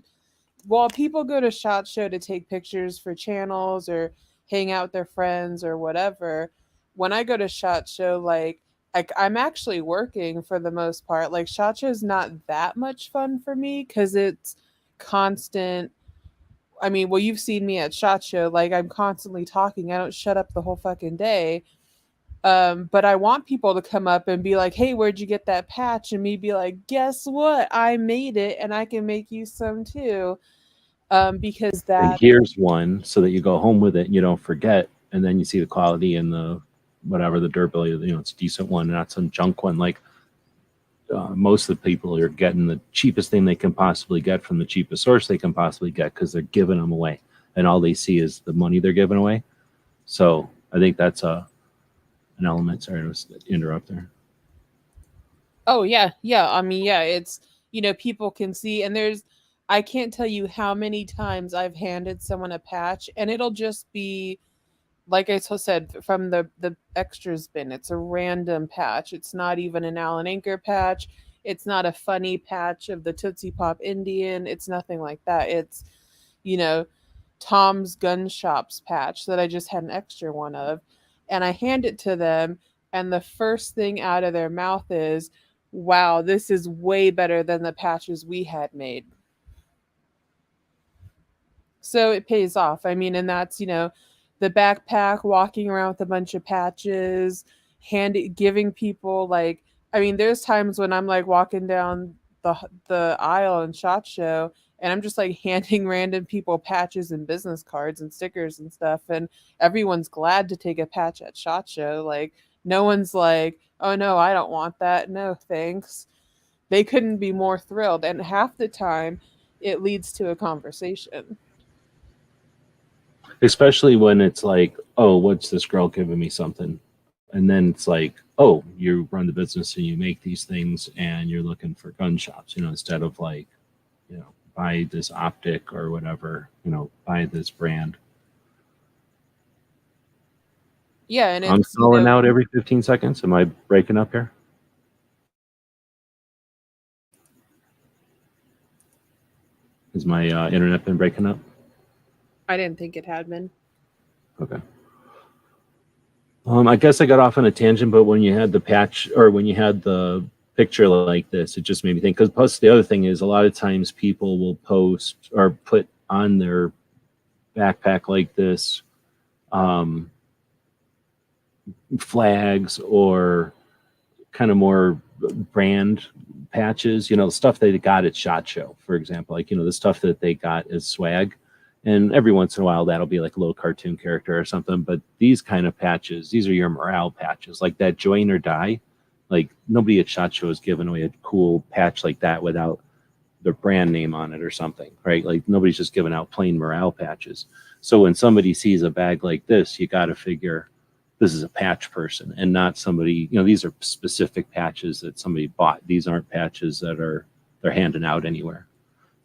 while people go to SHOT Show to take pictures for channels or hang out with their friends or whatever, when I go to SHOT Show, like I'm actually working for the most part. Like SHOT Show's not that much fun for me because it's constant. Well, you've seen me at SHOT Show. Like I'm constantly talking. I don't shut up the whole fucking day. But I want people to come up and be like, "Hey, where'd you get that patch?" And me be like, "Guess what? I made it, and I can make you some too." Because And that, here's one so that you go home with it and you don't forget. And then you see the quality and the whatever, the durability, it's a decent one, not some junk one. Like most of the people are getting the cheapest thing they can possibly get from the cheapest source they can possibly get because they're giving them away. And all they see is the money they're giving away. So I think that's an element. Sorry to interrupt there. oh yeah, yeah. Yeah, it's, people can see, and I can't tell you how many times I've handed someone a patch, and it'll just be like I said, from the extras bin. It's a random patch. It's not even an Allen Anchor patch. It's not a funny patch of the Tootsie Pop Indian. It's nothing like that. It's, you know, Tom's Gun Shops patch that I just had an extra one of. And I hand it to them, and the first thing out of their mouth is, wow, this is way better than the patches we had made. So it pays off. And that's, the backpack, walking around with a bunch of patches, giving people like, there's times when I'm like walking down the aisle in SHOT Show, and I'm just like handing random people patches and business cards and stickers and stuff, and everyone's glad to take a patch at SHOT Show. Like no one's like, oh no, I don't want that. No, thanks. They couldn't be more thrilled, and half the time it leads to a conversation. Especially when it's like, oh, what's this girl giving me something? And then it's like, oh, you run the business and you make these things and you're looking for gun shops, instead of like, buy this optic or whatever, buy this brand. Yeah, and I'm it's, calling out every 15 seconds. Am I breaking up here? Has my internet been breaking up? I didn't think it had been. Okay. I guess I got off on a tangent, but when you had the patch or when you had the picture like this, it just made me think. Because plus the other thing is a lot of times people will post or put on their backpack like this flags or kind of more brand patches, stuff they got at SHOT Show, for example, like, the stuff that they got as swag. And every once in a while, that'll be like a little cartoon character or something. But these kind of patches, these are your morale patches, like that Join or Die. Like nobody at SHOT Show is giving away a cool patch like that without their brand name on it or something, right? Like nobody's just giving out plain morale patches. So when somebody sees a bag like this, you got to figure this is a patch person and not somebody, these are specific patches that somebody bought. These aren't patches that they're handing out anywhere.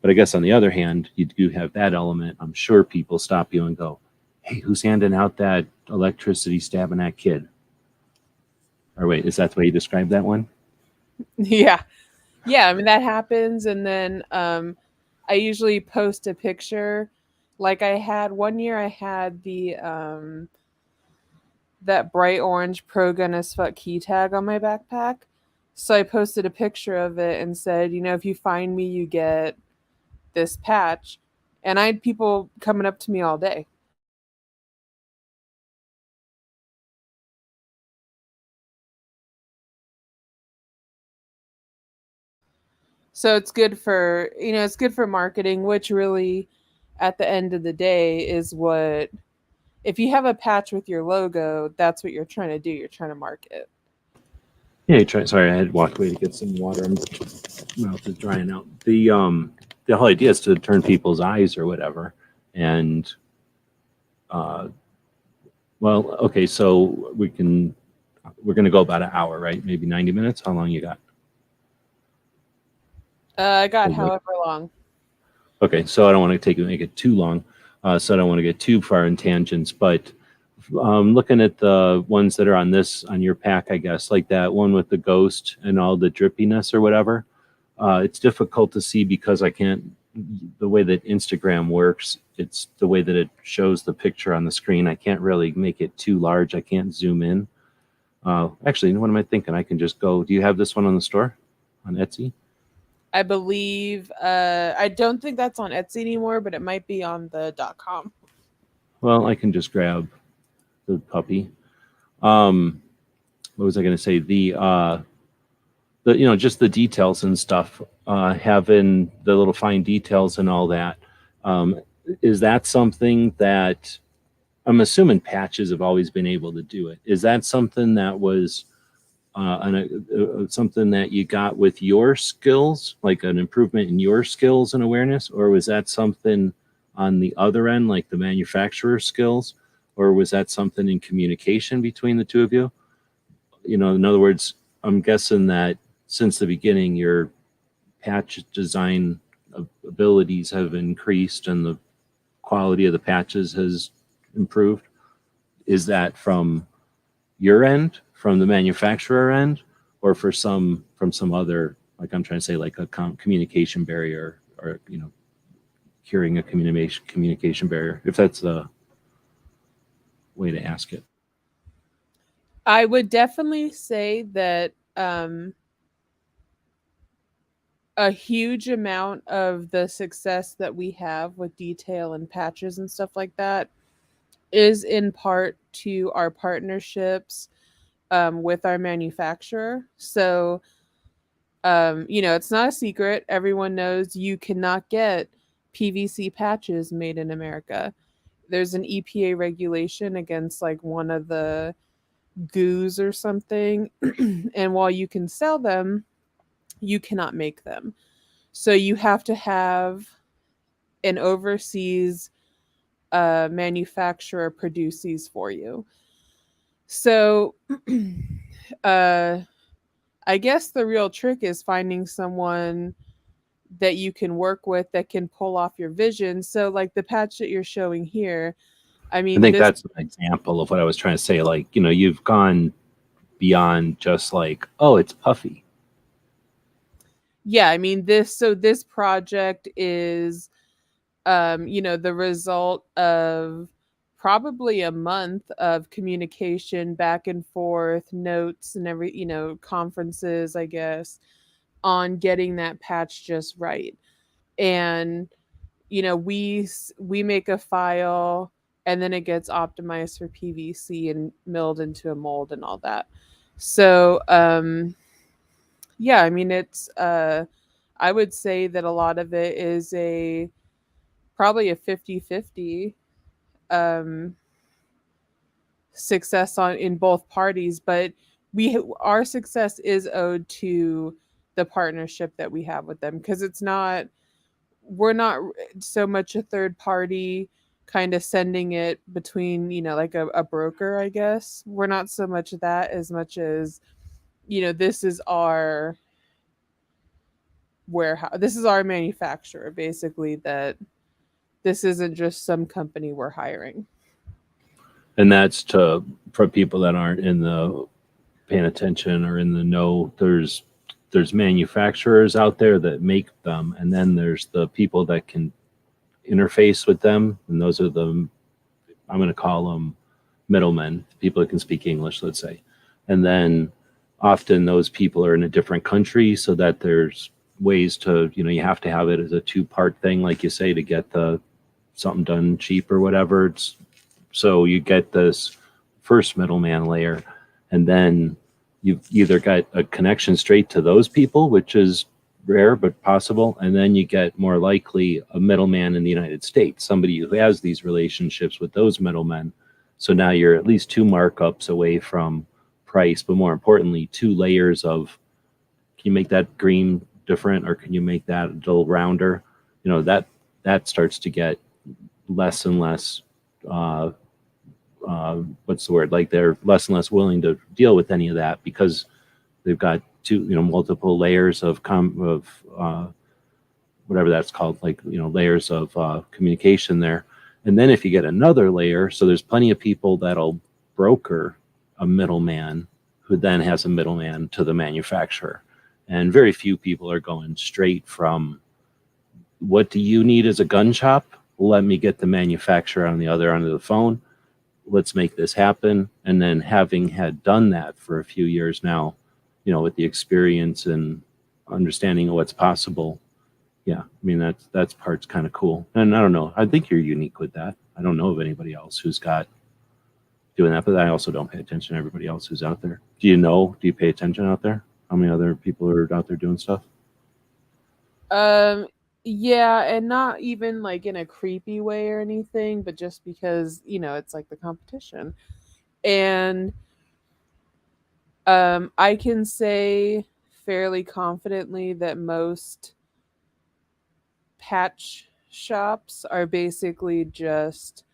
But I guess on the other hand, you do have that element. I'm sure people stop you and go, hey, who's handing out that electricity stabbing that kid? Or wait, is that the way you described that one? Yeah. Yeah, that happens. And then I usually post a picture. Like I had one year, I had the that bright orange pro gun as fuck key tag on my backpack. So I posted a picture of it and said, if you find me, you get this patch. And I had people coming up to me all day. So it's good for, it's good for marketing, which really at the end of the day is what, if you have a patch with your logo, that's what you're trying to do. You're trying to market. Yeah, sorry, I had walked away to get some water. My mouth is drying out. The whole idea is to turn people's eyes or whatever. And well, okay, so we're gonna go about an hour, right? Maybe 90 minutes. How long you got? I got Like, however long. okay, so I don't want to make it too long. So I don't want to get too far in tangents, but looking at the ones that are on your pack, I guess, like that one with the ghost and all the drippiness or whatever, it's difficult to see because I can't, the way that Instagram works, it's the way that it shows the picture on the screen. I can't really make it too large. I can't zoom in. Actually, what am I thinking? I can just go, do you have this one on the store on Etsy? I believe, I don't think that's on Etsy anymore, but it might be on the .com. Well, I can just grab the puppy. What was I going to say? Just the details and stuff, having the little fine details and all that. Is that something that I'm assuming patches have always been able to do it? Is that something that was something that you got with your skills, like an improvement in your skills and awareness, or was that something on the other end, like the manufacturer skills, or was that something in communication between the two of you? In other words, I'm guessing that since the beginning, your patch design abilities have increased and the quality of the patches has improved. Is that from your end, from the manufacturer end, or from some other, like I'm trying to say, like a communication barrier, or curing a communication barrier, if that's the way to ask it? I would definitely say that a huge amount of the success that we have with detail and patches and stuff like that is in part to our partnerships with our manufacturer. So, it's not a secret. Everyone knows you cannot get PVC patches made in America. There's an EPA regulation against like one of the goos or something. And while you can sell them, you cannot make them. So you have to have an overseas manufacturer produce these for you. So I guess the real trick is finding someone that you can work with that can pull off your vision. So like the patch that you're showing here, I I mean, think this, that's an example of what I was trying to say. Like, you've gone beyond just like, oh, it's puffy. yeah, I mean, this project is, the result of probably a month of communication back and forth, notes and conferences, I guess, on getting that patch just right. And we make a file and then it gets optimized for PVC and milled into a mold and all that. So yeah, I mean, it's I would say that a lot of it is probably a 50-50 um success in both parties, but our success is owed to the partnership that we have with them, because we're not so much a third party kind of sending it between, like a broker, I guess. We're not so much that, as much as, this is our warehouse, this is our manufacturer, basically, that this isn't just some company we're hiring. And that's for people that aren't in the paying attention or in the know. There's manufacturers out there that make them, and then there's the people that can interface with them, and those are I'm going to call them middlemen, people that can speak English, let's say. And then often those people are in a different country, so that there's ways to, you have to have it as a two-part thing, like you say, to get something done cheap or whatever. So you get this first middleman layer, and then you've either got a connection straight to those people, which is rare but possible. And then you get more likely a middleman in the United States, somebody who has these relationships with those middlemen. So now you're at least 2 markups away from price, but more importantly, 2 layers of, can you make that green different, or can you make that a little rounder? You know, that starts to get less and less, what's the word? Like they're less and less willing to deal with any of that because they've got multiple layers of whatever that's called, like, layers of communication there. And then if you get another layer, so there's plenty of people that'll broker a middleman who then has a middleman to the manufacturer. And very few people are going straight from, what do you need as a gun shop? Let me get the manufacturer on the other end of the phone. Let's make this happen. And then having had done that for a few years now, with the experience and understanding of what's possible, yeah, I mean, that's part's kind of cool. And I don't know, I think you're unique with that. I don't know of anybody else who's got doing that, but I also don't pay attention to everybody else who's out there. Do you pay attention out there? How many other people are out there doing stuff? Yeah, and not even like in a creepy way or anything, but just because, it's like the competition. And I can say fairly confidently that most patch shops are basically just,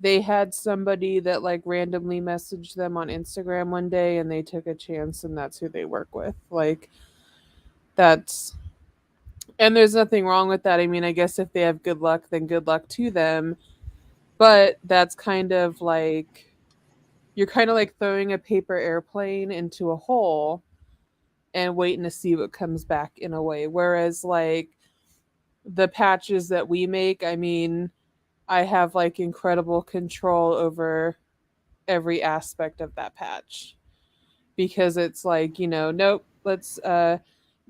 they had somebody that like randomly messaged them on Instagram one day and they took a chance and that's who they work with. Like that's, and there's nothing wrong with that. I mean, I guess if they have good luck, then good luck to them. But that's kind of like, you're kind of like throwing a paper airplane into a hole and waiting to see what comes back in a way. Whereas like the patches that we make, I mean, I have like incredible control over every aspect of that patch because it's like, nope, let's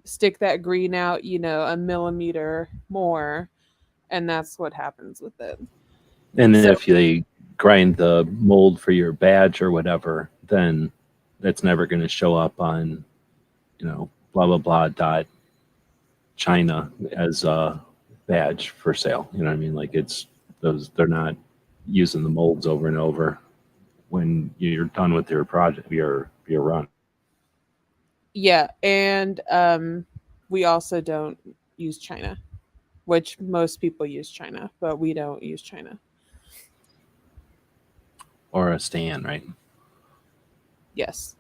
stick that green out, a millimeter more. And that's what happens with it. And then So, if they grind the mold for your badge or whatever, then that's never going to show up on, blah, blah, blah, dot China as a badge for sale. You know what I mean? Like they're not using the molds over and over when you're done with your project, your run. yeah. And we also don't use China, which most people use China, but we don't use China. Or a stand, right? Yes.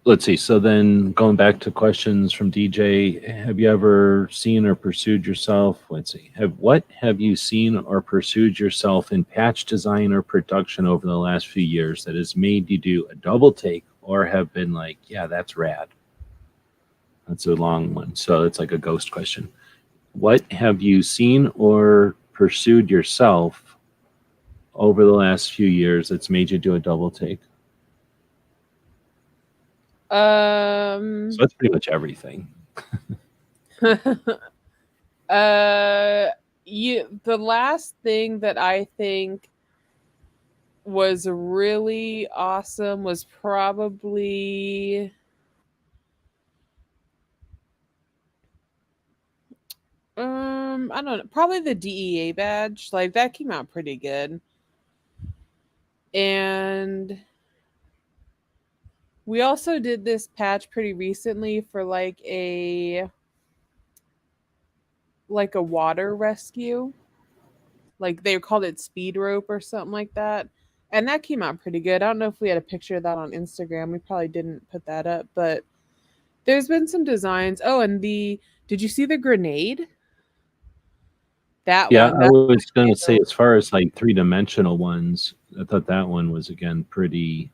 Let's see. So then going back to questions from DJ, have you ever seen or pursued yourself? Let's see. What have you seen or pursued yourself in patch design or production over the last few years that has made you do a double take or have been like, yeah, that's rad? That's a long one. So it's like a ghost question. What have you seen or pursued yourself over the last few years that's made you do a double take? So that's pretty much everything. The last thing that I think was really awesome was probably I don't know, probably the DEA badge. Like that came out pretty good. And we also did this patch pretty recently for like a water rescue. Like they called it speed rope or something like that. And that came out pretty good. I don't know if we had a picture of that on Instagram. We probably didn't put that up, but there's been some designs. Oh, and did you see the grenade? That Yeah, one. I That's was my going to say, favorite. as far as like 3-dimensional ones, I thought that one was again pretty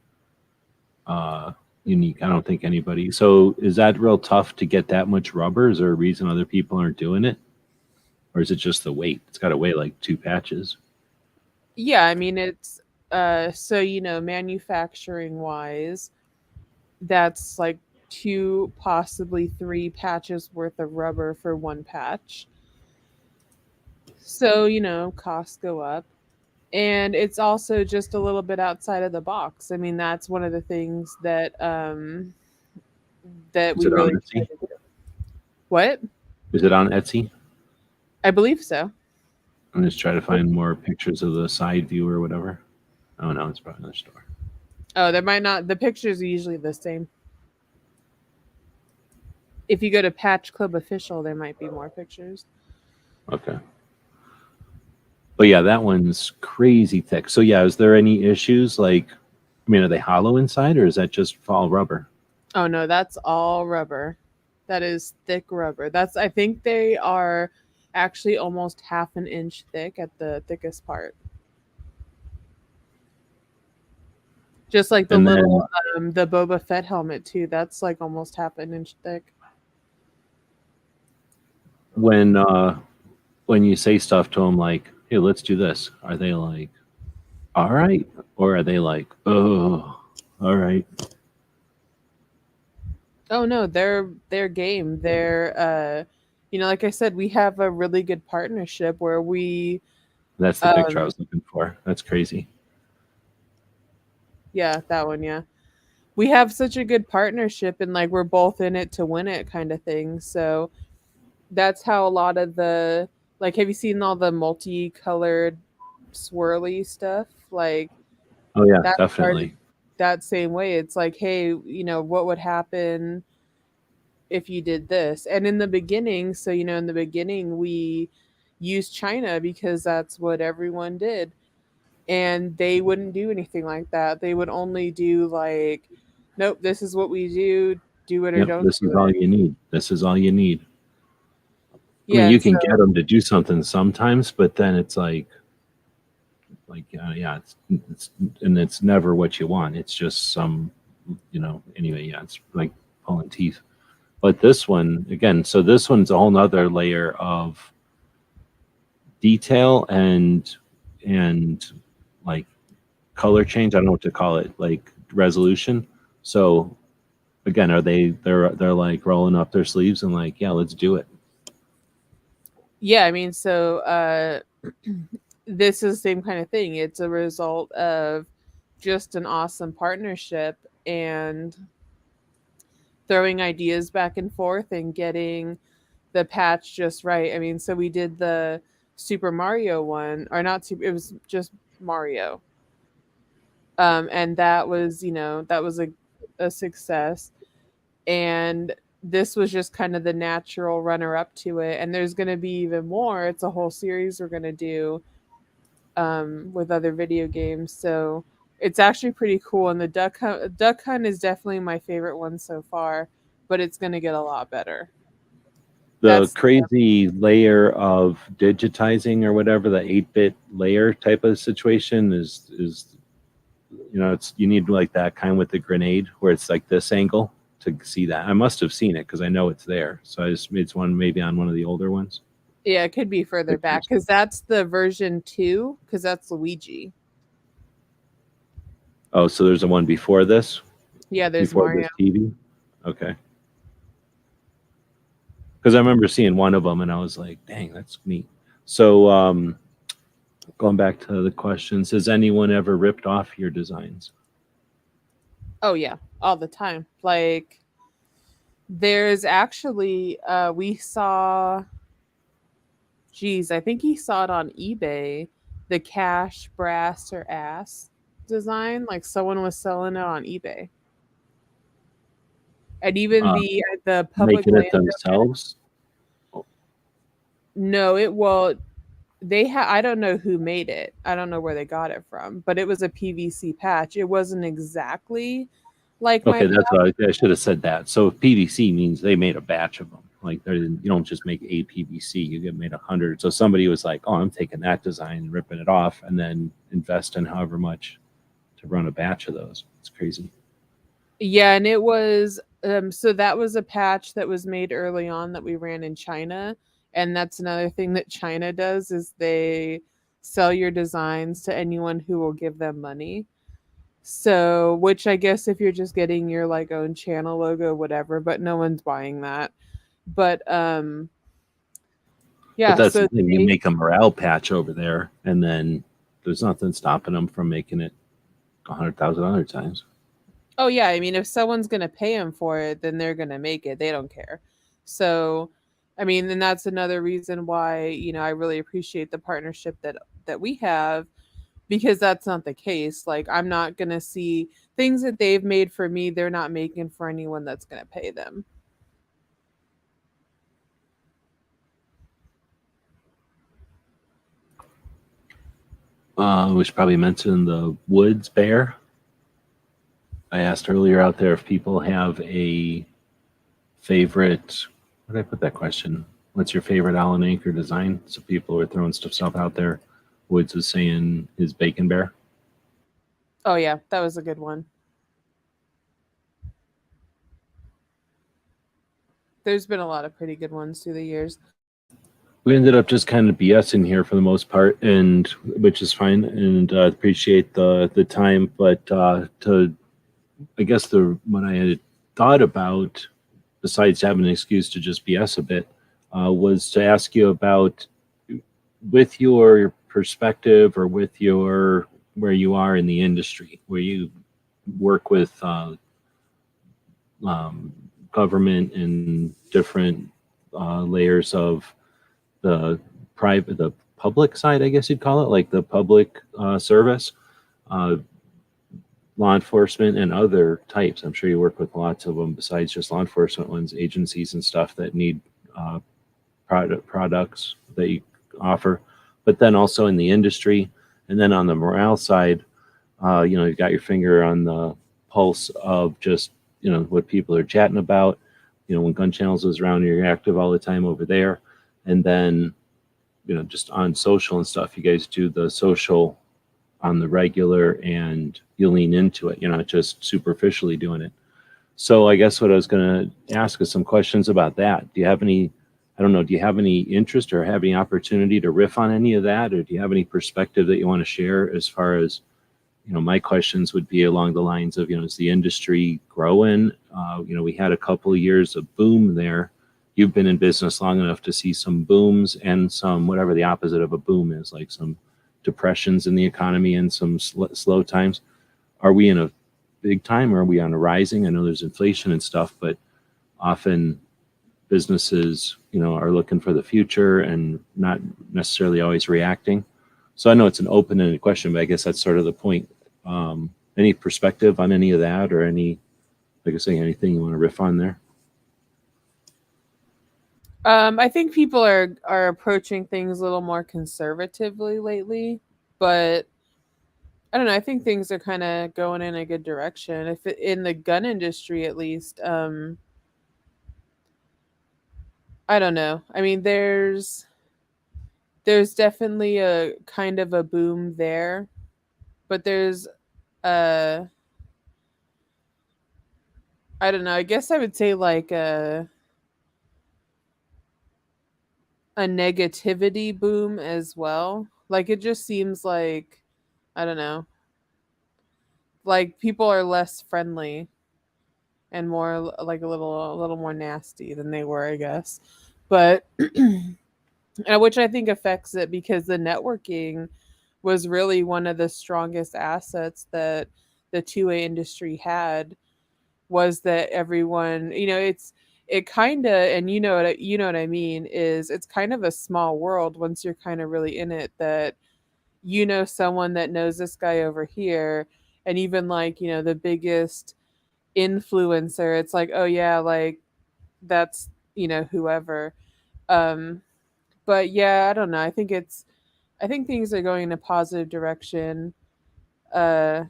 unique. I don't think anybody. So is that real tough to get that much rubber? Is there a reason other people aren't doing it? Or is it just the weight? It's got to weigh like 2 patches. Yeah, I mean it's so manufacturing wise, that's like 2, possibly 3 patches worth of rubber for one patch. So, costs go up. And it's also just a little bit outside of the box. I mean, that's one of the things that that Is we it on really Etsy? try to do. What? Is it on Etsy? I believe so. I'm just trying to find more pictures of the side view or whatever. Oh no, it's probably another store. Oh, there might not. The pictures are usually the same. If you go to Patch Club Official, there might be more pictures. Okay. But yeah, that one's crazy thick. So yeah, is there any issues? Like, I mean, are they hollow inside or is that just all rubber? Oh no, that's all rubber. That is thick rubber. I think they are actually almost half an inch thick at the thickest part. Just like the And little the Boba Fett helmet too. That's like almost half an inch thick. when you say stuff to them like, "Hey, let's do this," are they like, "All right," or are they like, "Oh, all right"? Oh no, they're game. They're like I said, we have a really good partnership where we That's the picture I was looking for. That's crazy. yeah, that one, yeah. We have such a good partnership and like we're both in it to win it kind of thing. So that's how a lot of the like have you seen all the multicolored swirly stuff? Like Oh yeah, that started definitely. that same way. It's like, hey, what would happen if you did this? And in the beginning, so in the beginning we used China because that's what everyone did. And they wouldn't do anything like that. They would only do like, nope, this is what we do it or Yep, don't this is do all it. you need. This is all you need. I mean, Yeah, you and can so get them to do something sometimes, but then it's like yeah, it's never what you want. It's just some, anyway, yeah, it's like pulling teeth. But this one, again, so this one's a whole nother layer of detail and like color change. I don't know what to call it, like resolution. So again, they're like rolling up their sleeves and like, yeah, let's do it. yeah, I mean, so this is the same kind of thing. It's a result of just an awesome partnership and throwing ideas back and forth and getting the patch just right. I mean, so we did the Super Mario one, or not super, it was just Mario. And that was, that was a success. And this was just kind of the natural runner up to it. And there's going to be even more. It's a whole series we're going to do with other video games. So it's actually pretty cool. And the Duck Hunt is definitely my favorite one so far, but it's going to get a lot better. The That's crazy layer of digitizing or whatever, the 8-bit layer type of situation is it's you need like that kind with the grenade where it's like this angle to see that. I must have seen it because I know it's there. So it's one maybe on one of the older ones. Yeah, it could be further back because that's the version 2 because that's Luigi. Oh, so there's a one before this? Yeah, there's Before Mario. this TV? Okay. Because I remember seeing one of them and I was like, dang, that's neat. So going back to the questions, has anyone ever ripped off your designs? Oh yeah, all the time. Like there's actually we saw geez, I think he saw it on eBay, the cash brass or ass design. Like someone was selling it on eBay. And even Uh, the public Making it land. themselves? No, I don't know who made it. I don't know where they got it from, but it was a PVC patch. It wasn't exactly like my Okay, that's patch. what I should have said that. So PVC means they made a batch of them. Like you don't just make a PVC, you get made 100. So somebody was like, "Oh, I'm taking that design and ripping it off, and then invest in however much to run a batch of those." It's crazy. Yeah, and it was so that was a patch that was made early on that we ran in China, and that's another thing that China does is they sell your designs to anyone who will give them money. So, which I guess if you're just getting your like own channel logo whatever, but no one's buying that. But But yeah, that's so the thing. You make a morale patch over there, and then there's nothing stopping them from making it 100,000 other times. Oh yeah, I mean, if someone's gonna pay them for it, then they're gonna make it. They don't care. So, I mean, and that's another reason why I really appreciate the partnership that we have, because that's not the case. Like, I'm not gonna see things that they've made for me. They're not making for anyone that's gonna pay them. We should probably mention the Woods Bear. I asked earlier out there if people have a favorite. Where did I put that question? What's your favorite Allen Anchor design? So people were throwing stuff out there. Woods was saying his Bacon Bear. Oh yeah, that was a good one. There's been a lot of pretty good ones through the years. We ended up just kind of BSing here for the most part, and which is fine, and appreciate the time. But I guess what I had thought about, besides having an excuse to just BS a bit, was to ask you about, with your perspective or with your where you are in the industry, where you work with government and different layers of the public side, I guess you'd call it, like the public service, uh, law enforcement and other types. I'm sure you work with lots of them besides just law enforcement ones, agencies and stuff that need products that you offer, but then also in the industry. And then on the morale side, you've got your finger on the pulse of just, what people are chatting about. When Gun Channels was around, you're active all the time over there. And then, just on social and stuff, you guys do the social on the regular and you lean into it. You're not just superficially doing it. So I guess what I was going to ask is some questions about that. Do you have any, I don't know, do you have any interest or have any opportunity to riff on any of that? Or do you have any perspective that you want to share as far as, my questions would be along the lines of, is the industry growing? We had a couple of years of boom there. You've been in business long enough to see some booms and some, whatever the opposite of a boom is, like some depressions in the economy and some slow times. Are we in a big time, or are we on a rising? I know there's inflation and stuff, but often businesses, are looking for the future and not necessarily always reacting. So I know it's an open-ended question, but I guess that's sort of the point. Any perspective on any of that, or any, like I say, anything you want to riff on there? I think people are approaching things a little more conservatively lately, but I don't know. I think things are kind of going in a good direction. If in the gun industry, at least, I don't know. I mean, there's definitely a kind of a boom there, but there's uh I don't know. I guess I would say like a negativity boom as well. Like, it just seems like, I don't know, like people are less friendly and more like a little more nasty than they were, I guess. But which I think affects it, because the networking was really one of the strongest assets that the 2A industry had, was that everyone, it kind of, and you know what I mean, is it's kind of a small world once you're kind of really in it, that someone that knows this guy over here, and even like, the biggest influencer, it's like, oh yeah, like that's, whoever. um but yeah, I don't know. I think things are going in a positive direction, uh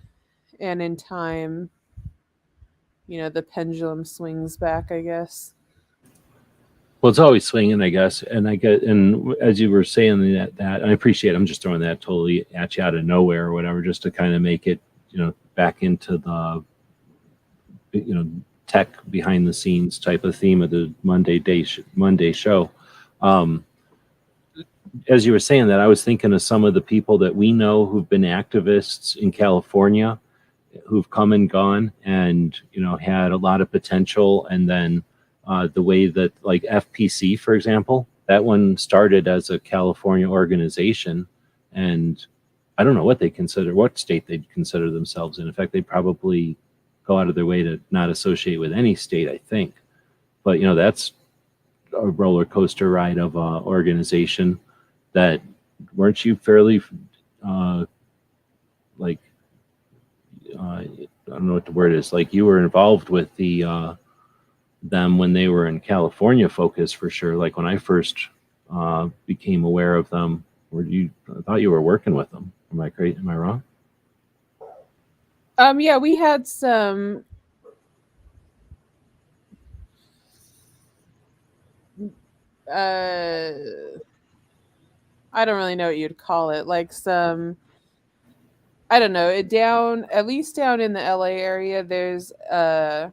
and in time, the pendulum swings back, I guess. Well, it's always swinging, I guess. And and as you were saying that I appreciate it. I'm just throwing that totally at you out of nowhere or whatever, just to kind of make it, back into the, tech behind the scenes type of theme of the Monday show. As you were saying that, I was thinking of some of the people that we know who've been activists in California, who've come and gone, and had a lot of potential. And then the way that, like FPC, for example, that one started as a California organization, and I don't know what state they'd consider themselves in. In fact, they probably go out of their way to not associate with any state, I think. But, you know, that's a roller coaster ride of a organization that, weren't you fairly, like, I don't know what the word is, like you were involved with the, them when they were in California focus for sure. Like when I first became aware of them, I thought you were working with them. Am I great? Am I wrong? Yeah, we had some I don't really know what you'd call it. Like some, I don't know, at least down in the LA area, there's a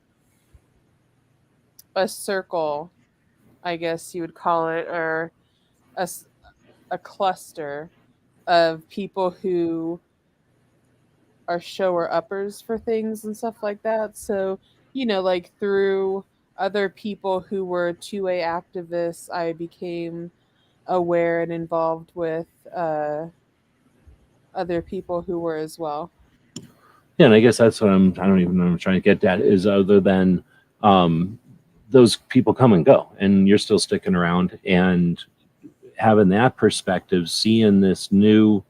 circle, I guess you would call it, or a, s- a cluster of people who are shower uppers for things and stuff like that. So, you know, like through other people who were 2A activists, I became aware and involved with other people who were as well. Yeah, and I guess that's what I don't even know what I'm trying to get at, is other than um, those people come and go and you're still sticking around, and having that perspective, seeing this new,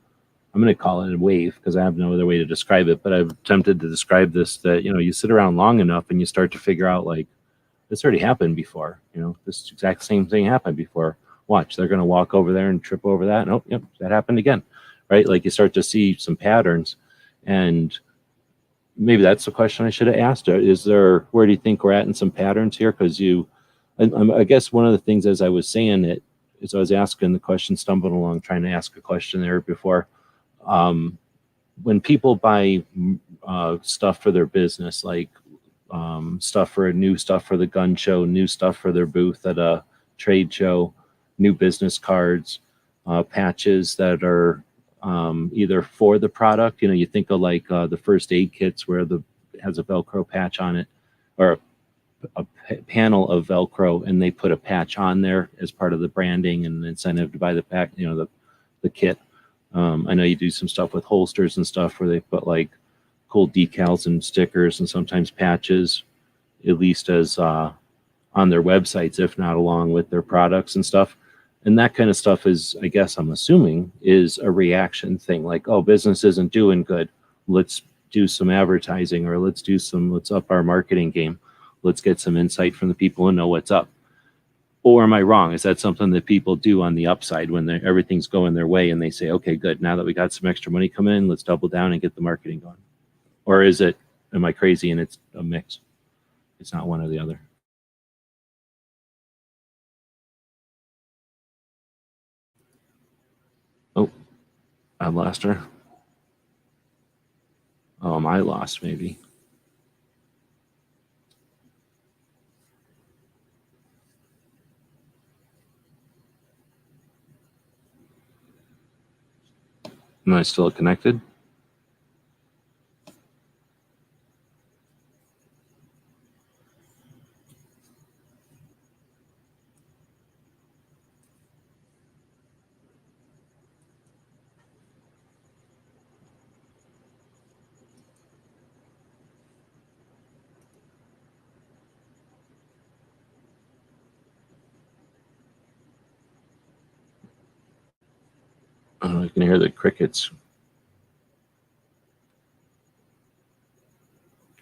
I'm going to call it a wave because I have no other way to describe it, but I've attempted to describe this, that, you know, you sit around long enough and you start to figure out, like, this already happened before. You know, this exact same thing happened before. Watch, they're going to walk over there and trip over that. Nope, yep, that happened again, right? Like you start to see some patterns, and maybe that's the question I should have asked. Is there, where do you think we're at in some patterns here? Because I guess one of the things, as I was saying it, as I was asking the question, stumbling along, trying to ask a question there before, when people buy stuff for their business, like stuff for the gun show, new stuff for their booth at a trade show, new business cards, patches that are either for the product. You know, you think of like the first aid kits where has a Velcro patch on it, or a panel of Velcro, and they put a patch on there as part of the branding and incentive to buy the pack, you know, the kit. I know you do some stuff with holsters and stuff where they put like cool decals and stickers and sometimes patches, at least as on their websites, if not along with their products and stuff. And that kind of stuff is, I guess I'm assuming, is a reaction thing. Like, oh, business isn't doing good. Let's do some advertising, or let's up our marketing game. Let's get some insight from the people and know what's up. Or am I wrong? Is that something that people do on the upside when everything's going their way and they say, okay, good, now that we got some extra money coming in, let's double down and get the marketing going? Or is it, am I crazy and it's a mix? It's not one or the other. Oh, I lost her. Oh, am I lost maybe? Am I still connected? I can hear the crickets.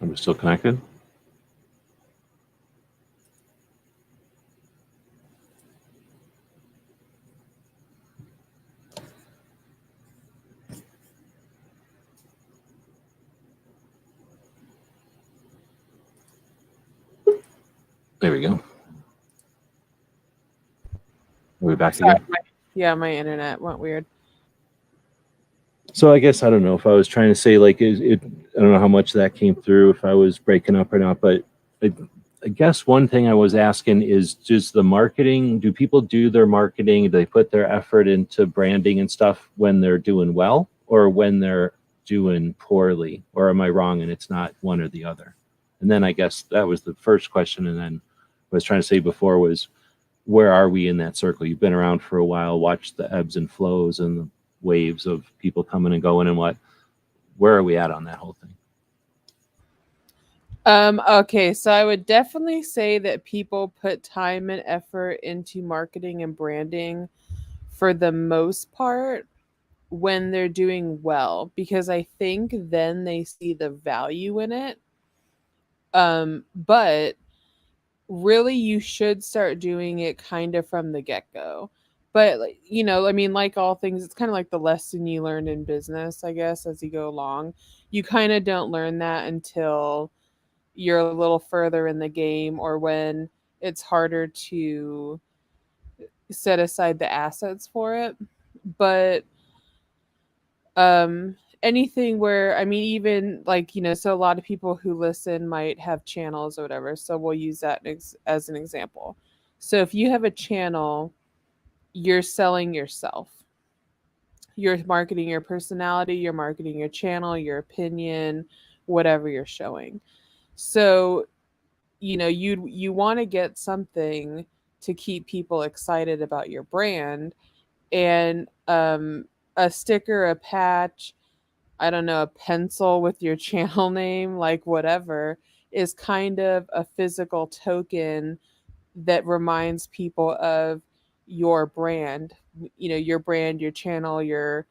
Are we still connected? There we go. Are we back Sorry, again? my internet went weird. So I guess I don't know if I was trying to say, like, I don't know how much that came through, if I was breaking up or not, but I guess one thing I was asking is, do people do their marketing, do they put their effort into branding and stuff when they're doing well or when they're doing poorly? Or am I wrong and it's not one or the other? And then I guess that was the first question. And then what I was trying to say before was, where are we in that circle? You've been around for a while, watched the ebbs and flows and the waves of people coming and going, and where are we at on that whole thing? Okay, so I would definitely say that people put time and effort into marketing and branding for the most part when they're doing well, because I think then they see the value in it. But really you should start doing it kind of from the get-go. But like, I mean, like all things, it's kind of like the lesson you learn in business, I guess, as you go along. You kind of don't learn that until you're a little further in the game, or when it's harder to set aside the assets for it. But anything where, I mean, even like, so a lot of people who listen might have channels or whatever, so we'll use that as an example. So if you have a channel, you're selling yourself, you're marketing your personality, you're marketing your channel, your opinion, whatever you're showing. So you want to get something to keep people excited about your brand. And a sticker, a patch, I don't know, a pencil with your channel name, like whatever, is kind of a physical token that reminds people of your brand, your brand, your channel, your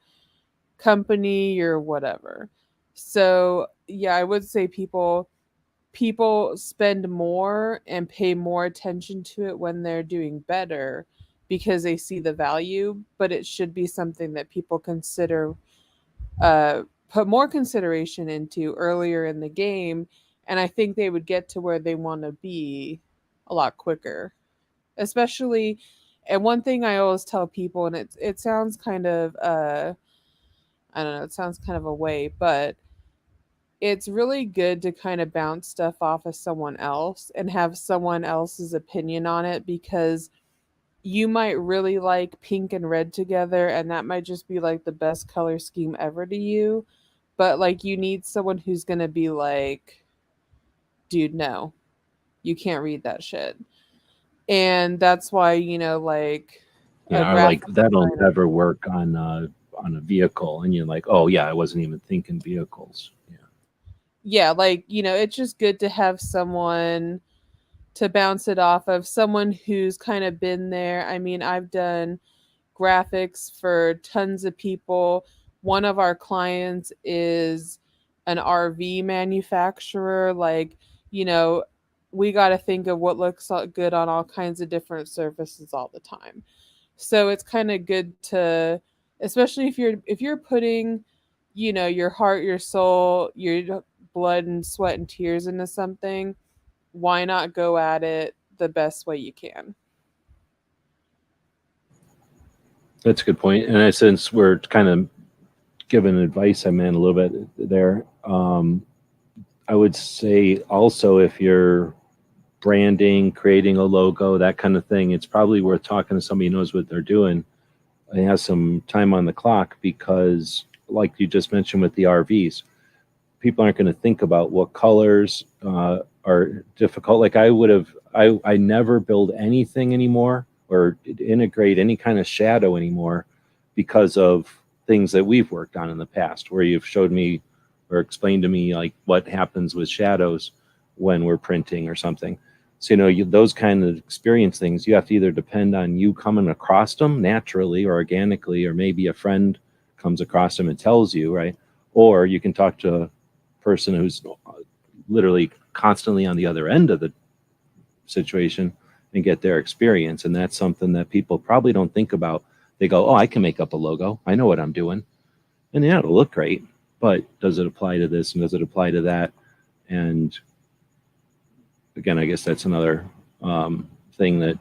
company, your whatever. So yeah, I would say people spend more and pay more attention to it when they're doing better, because they see the value. But it should be something that people consider, uh, put more consideration into earlier in the game. And I think they would get to where they want to be a lot quicker, especially. And one thing I always tell people, and it sounds kind of, I don't know, it sounds kind of a way, but it's really good to kind of bounce stuff off of someone else and have someone else's opinion on it, because you might really like pink and red together, and that might just be like the best color scheme ever to you. But like, you need someone who's going to be like, dude, no, you can't read that shit. And that's why, like a Yeah, or like graphic that'll designer. never work on a vehicle, and you're like, oh yeah, I wasn't even thinking vehicles. Yeah. Yeah, like, it's just good to have someone to bounce it off of, someone who's kind of been there. I mean, I've done graphics for tons of people. One of our clients is an RV manufacturer. Like, you know, we got to think of what looks good on all kinds of different surfaces all the time. So it's kind of good to, especially if you're putting, your heart, your soul, your blood and sweat and tears into something, why not go at it the best way you can? That's a good point. And since we're kind of giving advice, I meant a little bit there. I would say also, if you're branding, creating a logo, that kind of thing, it's probably worth talking to somebody who knows what they're doing and has some time on the clock, because like you just mentioned with the RVs, people aren't going to think about what colors are difficult. Like I never build anything anymore or integrate any kind of shadow anymore because of things that we've worked on in the past, where you've showed me or explained to me like what happens with shadows when we're printing or something. So, those kind of experience things, you have to either depend on you coming across them naturally or organically, or maybe a friend comes across them and tells you, right? Or you can talk to a person who's literally constantly on the other end of the situation and get their experience. And that's something that people probably don't think about. They go, oh, I can make up a logo. I know what I'm doing. And yeah, it'll look great. But does it apply to this and does it apply to that? And again, I guess that's another thing, that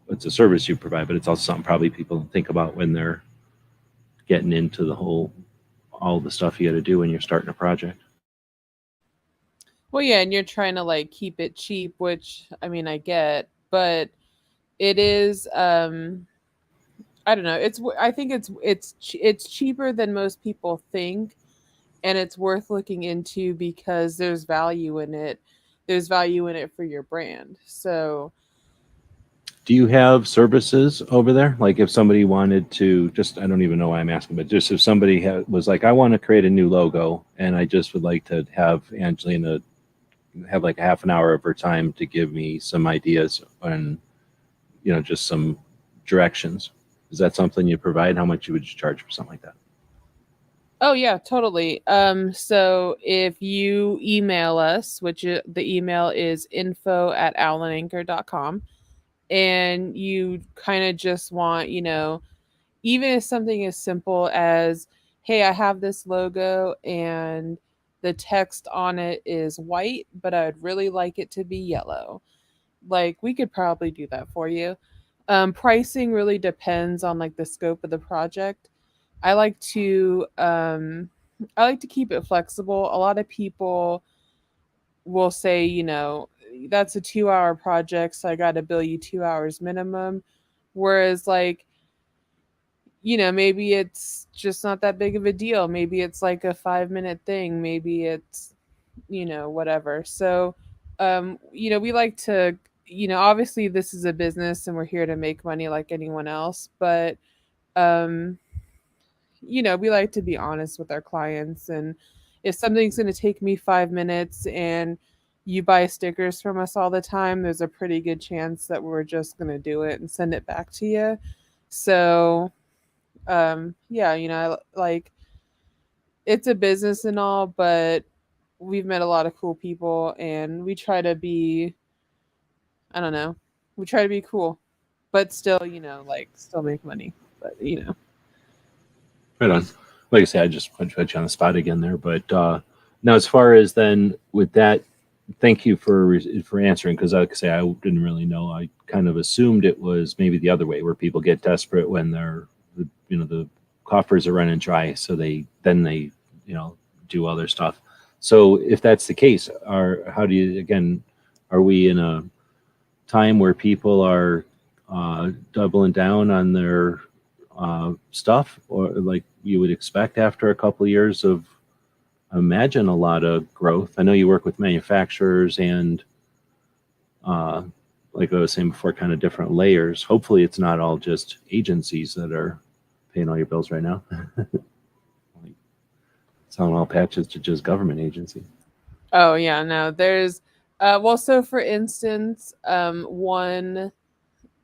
it's a service you provide, but it's also something probably people don't think about when they're getting into all the stuff you got to do when you're starting a project. Well, yeah, and you're trying to like keep it cheap, which I mean I get, but it is, I don't know. I think it's cheaper than most people think, and it's worth looking into because there's value in it. There's value in it for your brand. So, Do you have services over there? Like if somebody wanted to just, I don't even know why I'm asking, but just if somebody was like, I want to create a new logo and I just would like to have Angelina have like a half an hour of her time to give me some ideas and, just some directions. Is that something you provide? How much would you charge for something like that? Oh yeah, totally. So if you email us, the email is info@allenanchor.com, and you kind of just want, even if something as simple as, hey, I have this logo and the text on it is white, but I'd really like it to be yellow. Like, we could probably do that for you. Pricing really depends on like the scope of the project. I like to um I like to keep it flexible. A lot of people will say, that's a 2-hour project, so I got to bill you 2 hours minimum. Whereas, like, maybe it's just not that big of a deal. Maybe it's like a 5-minute thing. Maybe it's, whatever. So, we like to, obviously this is a business and we're here to make money like anyone else, but, um, we like to be honest with our clients. And if something's going to take me 5 minutes and you buy stickers from us all the time, there's a pretty good chance that we're just going to do it and send it back to you. So, yeah, like, it's a business and all, but we've met a lot of cool people and we try to be, I don't know, we try to be cool, but still, like, still make money. But, Right on. Like I say, I just put you on the spot again there. But now, as far as then with that, thank you for answering, because like I say, I didn't really know. I kind of assumed it was maybe the other way, where people get desperate when the coffers are running dry, so they do other stuff. So if that's the case, how do you, again, are we in a time where people are doubling down on their stuff, or like you would expect after a couple of years of, imagine, a lot of growth? I know you work with manufacturers and like I was saying before, kind of different layers. Hopefully it's not all just agencies that are paying all your bills right now. Like, selling all patches to just government agency. oh yeah, no, there's, well, so for instance, one,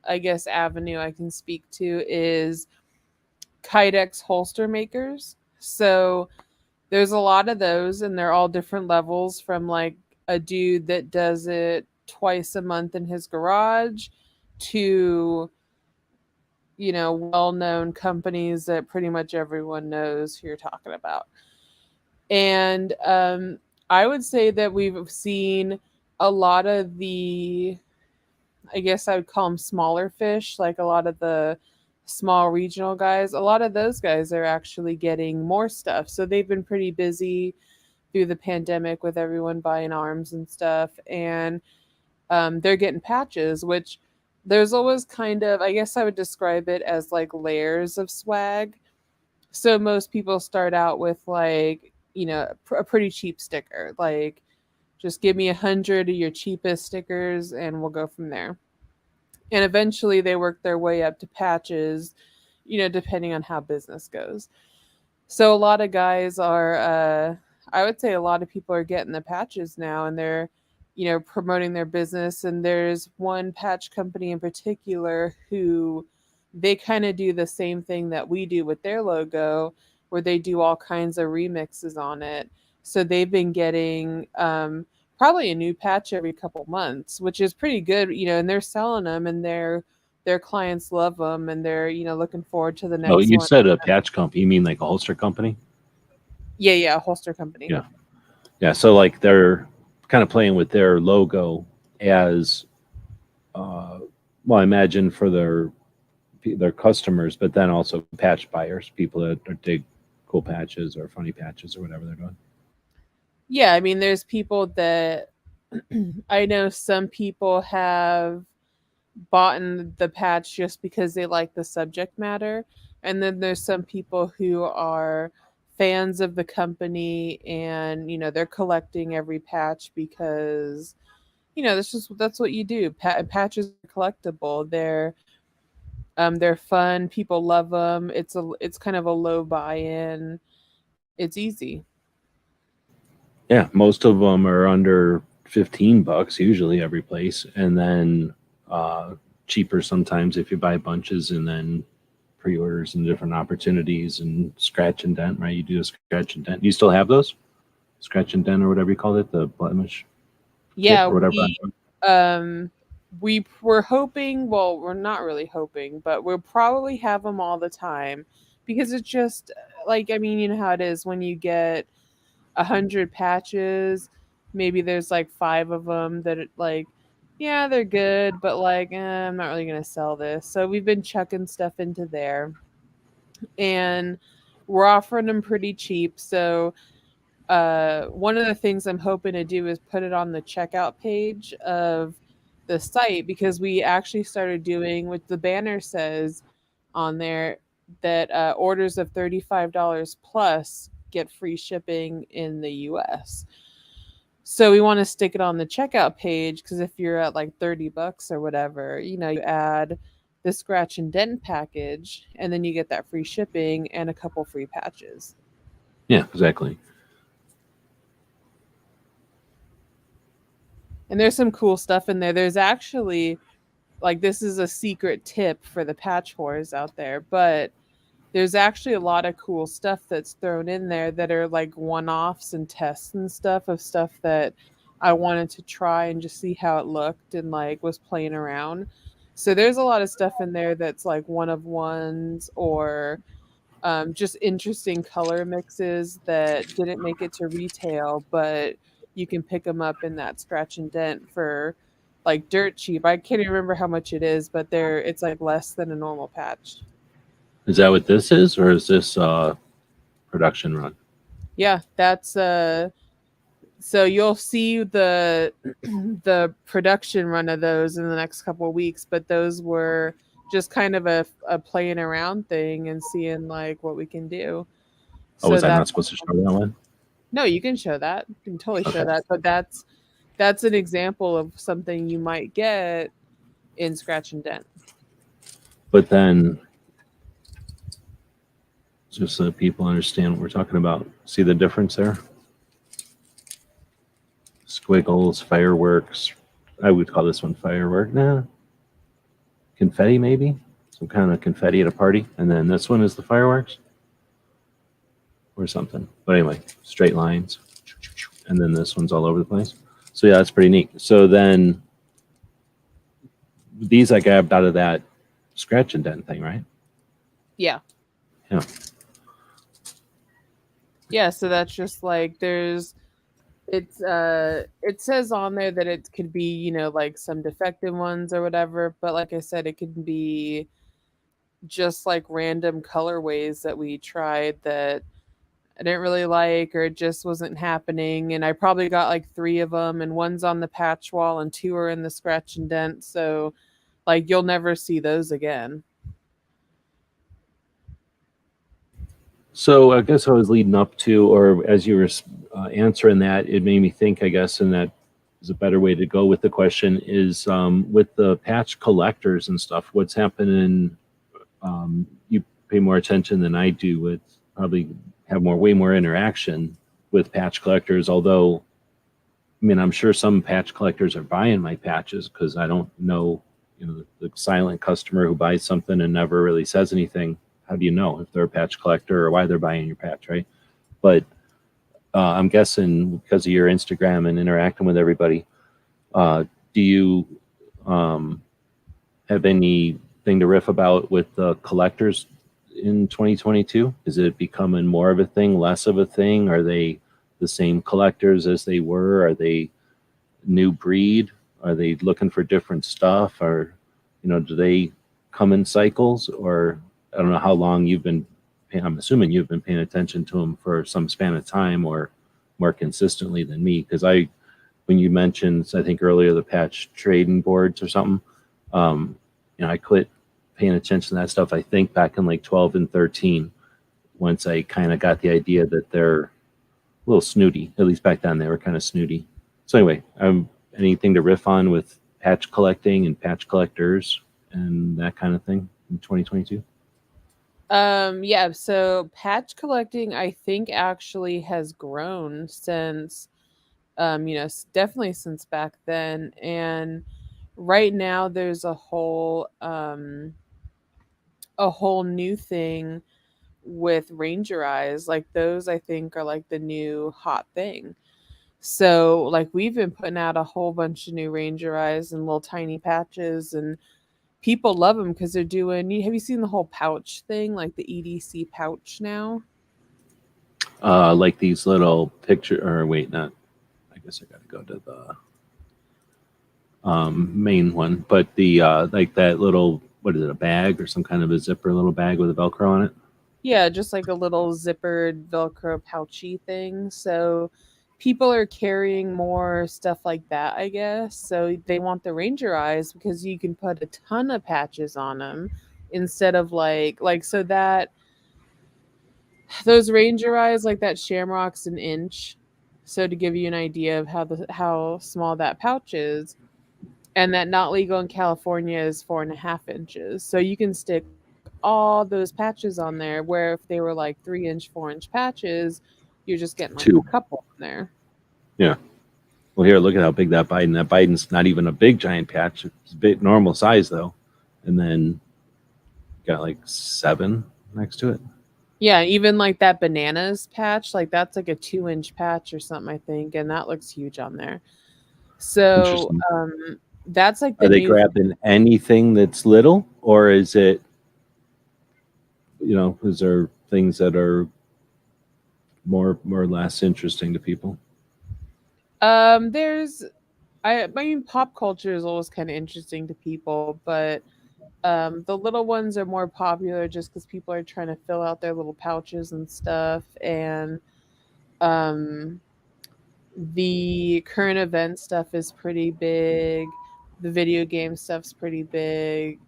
I guess, avenue I can speak to is Kydex holster makers. So there's a lot of those, and they're all different levels, from like a dude that does it twice a month in his garage to, well-known companies that pretty much everyone knows who you're talking about. And I would say that we've seen a lot of the, I guess I would call them smaller fish, like a lot of the small regional guys. A lot of those guys are actually getting more stuff. So they've been pretty busy through the pandemic with everyone buying arms and stuff. And they're getting patches, which there's always kind of, I guess I would describe it as like layers of swag. So most people start out with, like, a pretty cheap sticker. Like, just give me 100 of your cheapest stickers and we'll go from there. And eventually they work their way up to patches, depending on how business goes. So a lot of guys are, I would say a lot of people are getting the patches now, and they're, promoting their business. And there's one patch company in particular who, they kind of do the same thing that we do with their logo, where they do all kinds of remixes on it. So they've been getting, probably a new patch every couple months, which is pretty good, and they're selling them, and their clients love them, and they're, looking forward to the Oh, next you one. said a patch company. You mean like a holster company? Yeah, yeah, a holster company. Yeah. Yeah. So like they're kind of playing with their logo as, well, I imagine for their customers, but then also patch buyers, people that dig cool patches or funny patches or whatever they're doing. Yeah, I mean, there's people that I know, some people have bought the patch just because they like the subject matter. And then there's some people who are fans of the company, and, they're collecting every patch because, that's what you do. Patches are collectible. They're fun. People love them. It's kind of a low buy-in. It's easy. Yeah, most of them are under $15 usually every place, and then cheaper sometimes if you buy bunches, and then pre-orders and different opportunities and scratch and dent, right? You do a scratch and dent. You still have those? Scratch and dent or whatever you call it, the blemish Yeah, kit or whatever. we were hoping, well, we're not really hoping, but we'll probably have them all the time, because it's just like, I mean, you know how it is when you get 100 patches, maybe there's like 5 of them that like, yeah, they're good, but like, I'm not really gonna sell this. So we've been chucking stuff into there, and we're offering them pretty cheap. So one of the things I'm hoping to do is put it on the checkout page of the site, because we actually started doing what the banner says on there, that orders of $35 plus get free shipping in the US. So we want to stick it on the checkout page, because if you're at like $30 or whatever, you know, you add the scratch and dent package, and then you get that free shipping and a couple free patches. Yeah, exactly. And there's some cool stuff in there. There's actually, like, this is a secret tip for the patch whores out there, but there's actually a lot of cool stuff that's thrown in there that are like one-offs and tests and stuff of stuff that I wanted to try and just see how it looked, and like was playing around. So there's a lot of stuff in there that's like one of ones, or just interesting color mixes that didn't make it to retail, but you can pick them up in that scratch and dent for like dirt cheap. I can't even remember how much it is, but it's like less than a normal patch. Is that what this is, or is this production run? Yeah, that's so you'll see the the production run of those in the next couple of weeks, but those were just kind of a playing around thing and seeing like what we can do. Oh, So was I that's, not supposed to show that one? no, you can show that. You can totally show Okay. that, but that's an example of something you might get in scratch and dent. But then, just so that people understand what we're talking about, see the difference there? Squiggles, fireworks. I would call this one firework. Nah. Confetti, maybe? Some kind of confetti at a party. And then this one is the fireworks? Or something. But anyway, straight lines. And then this one's all over the place. So yeah, that's pretty neat. So then these I grabbed out of that scratch and dent thing, right? Yeah. Yeah. Yeah, so that's just like it says on there that it could be, you know, like some defective ones or whatever, but like I said, it could be just like random colorways that we tried that I didn't really like, or it just wasn't happening. And I probably got like 3 of them, and one's on the patch wall and 2 are in the scratch and dent. So like you'll never see those again. So I guess I was leading up to, or as you were answering that, it made me think, I guess, and that is a better way to go with the question is with the patch collectors and stuff, what's happening, you pay more attention than I do with probably have way more interaction with patch collectors. Although, I mean, I'm sure some patch collectors are buying my patches because I don't know, you know, the silent customer who buys something and never really says anything. How do you know if they're a patch collector or why they're buying your patch, right? But I'm guessing because of your Instagram and interacting with everybody, do you have anything to riff about with the collectors in 2022? Is it becoming more of a thing, less of a thing? Are they the same collectors as they were? Are they new breed? Are they looking for different stuff? Or, you know, do they come in cycles? Or I don't know how long you've been, I'm assuming you've been paying attention to them for some span of time or more consistently than me. Because when you mentioned, I think earlier, the patch trading boards or something, you know, I quit paying attention to that stuff, I think back in like 12 and 13, once I kind of got the idea that they're a little snooty. At least back then they were kind of snooty. So anyway, anything to riff on with patch collecting and patch collectors and that kind of thing in 2022? Yeah, so patch collecting I think actually has grown since definitely since back then. And right now there's a whole new thing with ranger eyes. Like those I think are like the new hot thing. So like we've been putting out a whole bunch of new ranger eyes and little tiny patches, and people love them because they're doing. Have you seen the whole pouch thing, like the EDC pouch now? Like these little picture, or wait, not. I guess I got to go to the main one, but the like that little, what is it, a bag or some kind of a zipper little bag with a Velcro on it? Yeah, just like a little zippered Velcro pouchy thing. So people are carrying more stuff like that, I guess. So they want the Ranger eyes because you can put a ton of patches on them instead of like so that those Ranger eyes, like that shamrock's an inch. So to give you an idea of how small that pouch is, and that not legal in California is 4.5 inches. So you can stick all those patches on there. Where if they were like 3 inch, 4 inch patches, you're just getting like Two. a couple in there. Yeah. Well, here, look at how big that Biden. That Biden's not even a big giant patch. It's a bit normal size though, and then got like 7 next to it. Yeah, even like that bananas patch, like that's like a 2 inch patch or something, I think, and that looks huge on there. So Interesting. that's like Are the they new. grabbing anything that's little, or is it, is there things that are more or less interesting to people? There's I mean pop culture is always kind of interesting to people, but the little ones are more popular just because people are trying to fill out their little pouches and stuff. And um, the current event stuff is pretty big. The video game stuff's pretty big.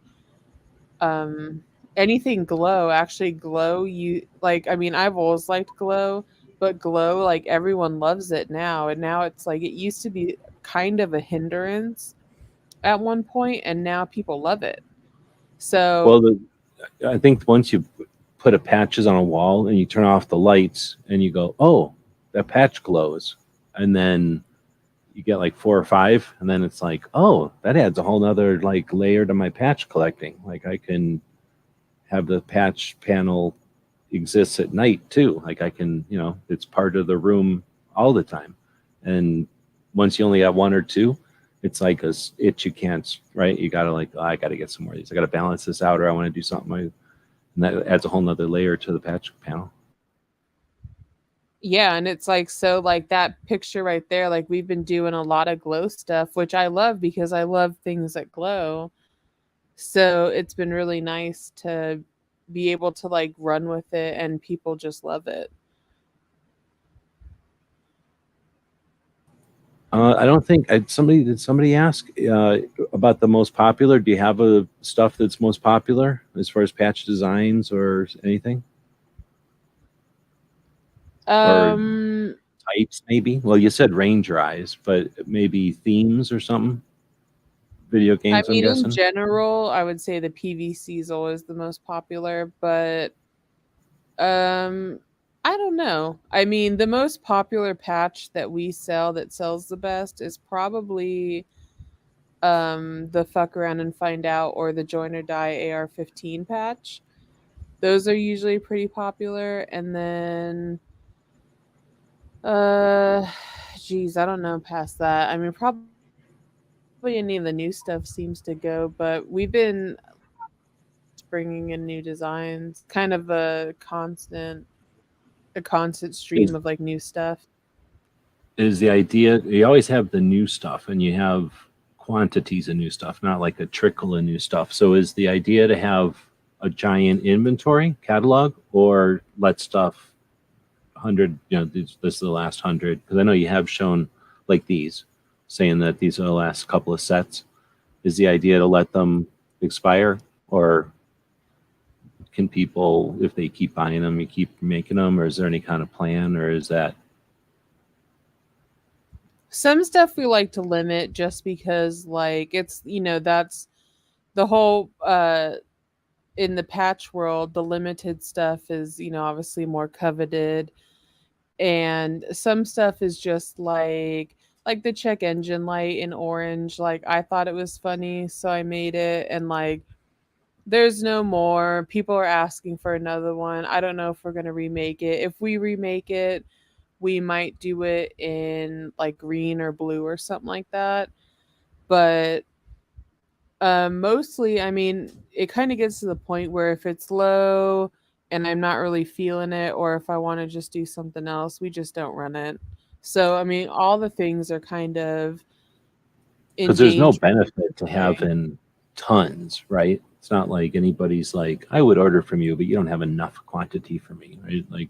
Um, Anything glow, actually, glow. You like? I mean, I've always liked glow, but glow, like everyone loves it now. And now it's like it used to be kind of a hindrance at one point, and now people love it. Well, So I think once you put a patches on a wall and you turn off the lights and you go, oh, that patch glows, and then you get like 4 or 5, and then it's like, oh, that adds a whole nother like layer to my patch collecting. Like I can have the patch panel exists at night too. Like I can, it's part of the room all the time. And once you only have 1 or 2, it's like a itch you can't, right? You gotta like, oh, I gotta get some more of these. I gotta balance this out, or I want to do something. And that adds a whole nother layer to the patch panel. yeah, and it's like so like that picture right there, like we've been doing a lot of glow stuff, which I love because I love things that glow. So it's been really nice to be able to like run with it and people just love it. I don't think did somebody ask about the most popular. Do you have a stuff that's most popular as far as patch designs or anything, or Um types maybe? Well, you said Ranger eyes, but maybe themes or something. Video I games, I'm mean in guessing. general, I would say the PVC is always the most popular, but um I don't know. I mean, the most popular patch that we sell that sells the best is probably the fuck around and find out or the join or die AR-15 patch. Those are usually pretty popular. And then uh geez, I don't know past that. I mean, probably any of the new stuff seems to go, but we've been bringing in new designs, kind of a constant stream Is of like new stuff. is the idea you always have the new stuff and you have quantities of new stuff, not like a trickle of new stuff. So is the idea to have a giant inventory catalog, or let stuff 100, this is the last 100? Because I know you have shown like these, saying that these are the last couple of sets. Is the idea to let them expire, or can people, if they keep buying them, you keep making them, or is there any kind of plan, or is that Some stuff we like to limit just because like it's that's the whole in the patch world, the limited stuff is, obviously more coveted. And some stuff is just like like the check engine light in orange. Like I thought it was funny, so I made it, and like there's no more. People are asking for another one. I don't know if we're gonna remake it. If we remake it, we might do it in like green or blue or something like that. But mostly, I mean, it kind of gets to the point where if it's low and I'm not really feeling it, or if I want to just do something else, we just don't run it. So, I mean, all the things are kind of in Because there's no danger. benefit to having tons, right? It's not like anybody's like, I would order from you, but you don't have enough quantity for me, right? Like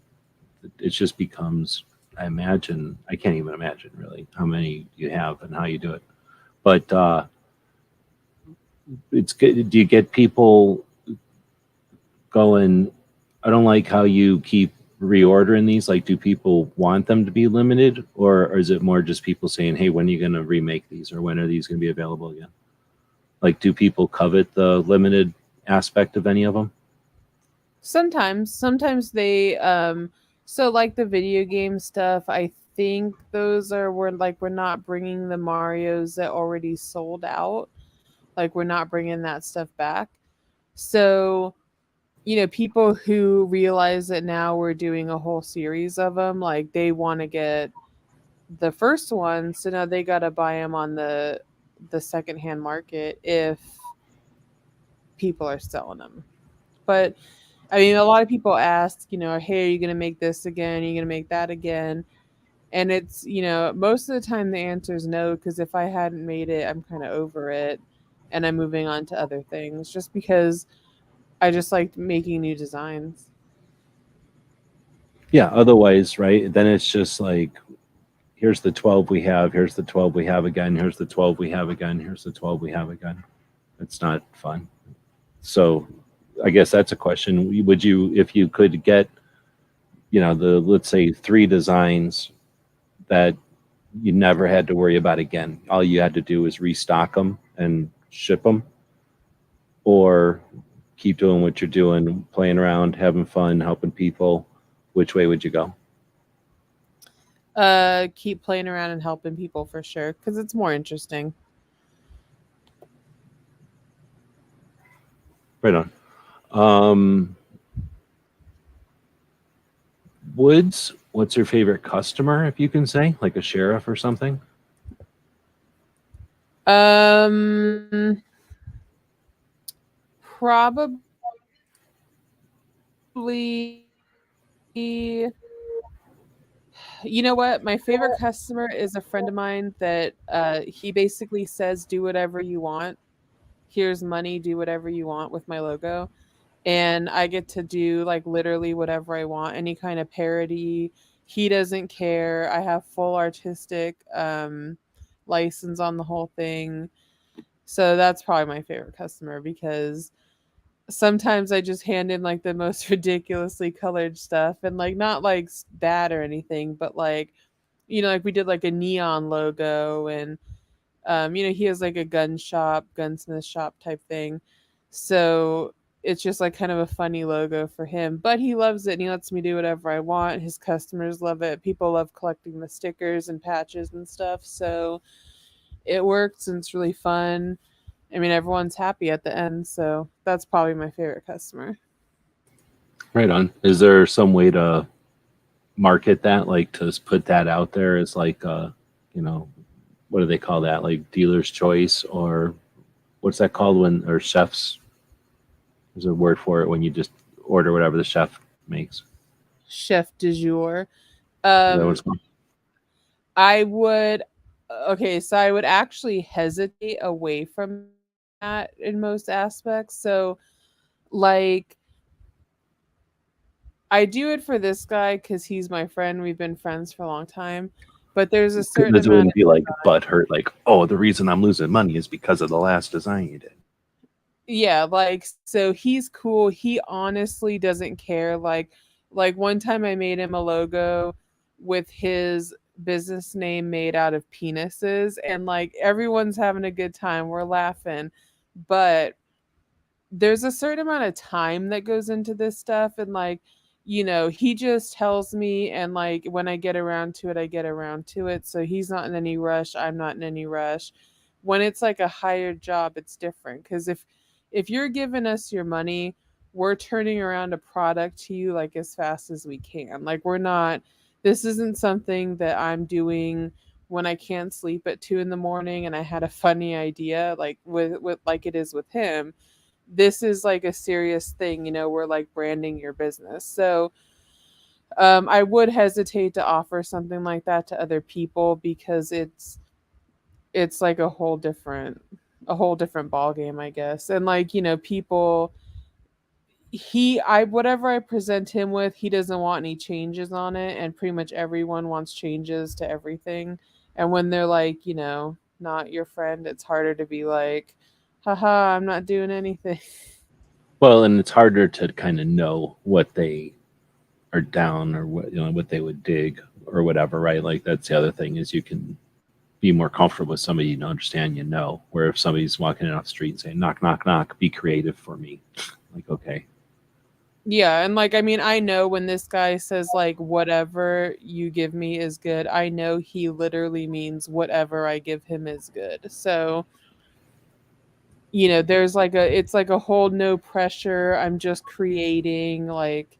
it just becomes, I imagine, I can't even imagine really how many you have and how you do it. But it's good. Do you get people going, I don't like how you keep reordering these? Like, do people want them to be limited, or is it more just people saying, hey, when are you going to remake these, or when are these going to be available again? Like, do people covet the limited aspect of any of them? Sometimes they so like the video game stuff, I think those are we're not bringing the Marios that already sold out. Like we're not bringing that stuff back. So, people who realize that now we're doing a whole series of them, like they want to get the first one, so now they got to buy them on the secondhand market if people are selling them. But I mean, a lot of people ask, hey, are you going to make this again? Are you going to make that again? And it's, most of the time the answer is no, because if I hadn't made it, I'm kind of over it and I'm moving on to other things just because I just like making new designs. Yeah, otherwise, right? Then it's just like, here's the 12 we have, here's the 12 we have again, here's the 12 we have again, here's the 12 we have again. It's not fun. So I guess that's a question. Would you, if you could get, let's say 3 designs that you never had to worry about again, all you had to do is restock them and ship them, or keep doing what you're doing, playing around, having fun, helping people, which way would you go? Keep playing around and helping people for sure, because it's more interesting. Right on. Woods, what's your favorite customer, if you can say, like a sheriff or something? Probably, you know what? My favorite customer is a friend of mine that he basically says, do whatever you want. Here's money, do whatever you want with my logo. And I get to do like literally whatever I want, any kind of parody. He doesn't care. I have full artistic license on the whole thing. So that's probably my favorite customer because sometimes I just hand in like the most ridiculously colored stuff and like not like bad or anything, but like like we did like a neon logo and he has like a gun shop, gunsmith shop type thing. So it's just like kind of a funny logo for him, but he loves it and he lets me do whatever I want. His customers love it. People love collecting the stickers and patches and stuff. So it works and it's really fun. I mean, everyone's happy at the end. So that's probably my favorite customer. Right on. Is there some way to market that, like to put that out there as like, what do they call that? Like dealer's choice, or what's that called when, or chef's, there's a word for it when you just order whatever the chef makes. Chef du jour. Is that what it's Um, called? I would, okay, so I would actually hesitate away from that in most aspects. So, like, I do it for this guy because he's my friend. We've been friends for a long time. But there's a certain This amount wouldn't of, be like butt hurt, like, oh, the reason I'm losing money is because of the last design you did. yeah, like, so he's cool. He honestly doesn't care. Like one time I made him a logo with his business name made out of penises, and like everyone's having a good time. We're laughing. But there's a certain amount of time that goes into this stuff and like he just tells me, and like when I get around to it, I get around to it. So he's not in any rush, I'm not in any rush. When it's like a hired job, it's different, because if you're giving us your money, we're turning around a product to you like as fast as we can. Like, we're not, this isn't something that I'm doing when I can't sleep at 2 in the morning and I had a funny idea, like with like it is with him. This is like a serious thing, we're like branding your business. So I would hesitate to offer something like that to other people, because it's like a whole different ball game, I guess. And like, people, I whatever I present him with, he doesn't want any changes on it, and pretty much everyone wants changes to everything. And when they're like, not your friend, it's harder to be like, haha, I'm not doing anything. Well, and it's harder to kind of know what they are down, or what they would dig or whatever, right? Like, that's the other thing, is you can be more comfortable with somebody you understand, where if somebody's walking in off the street and saying, knock, knock, knock, be creative for me. Like, okay. Yeah, and like, I mean, I know when this guy says like whatever you give me is good, I know he literally means whatever I give him is good. So, there's like it's like a whole no pressure, I'm just creating, like,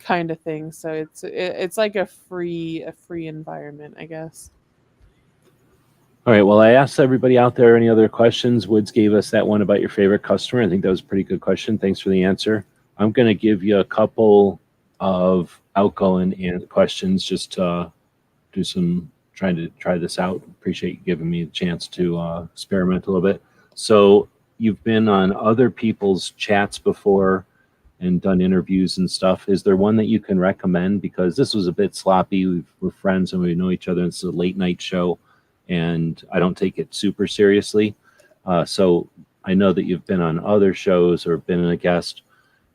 kind of thing. So it's like a free environment, I guess. All right. Well, I asked everybody out there any other questions. Woods gave us that one about your favorite customer. I think that was a pretty good question. Thanks for the answer. I'm going to give you a couple of outgoing questions, just to do some trying to try this out. Appreciate you giving me a chance to experiment a little bit. So, you've been on other people's chats before and done interviews and stuff. Is there one that you can recommend? Because this was a bit sloppy. We're friends and we know each other. It's a late night show, and I don't take it super seriously. So I know that you've been on other shows or been a guest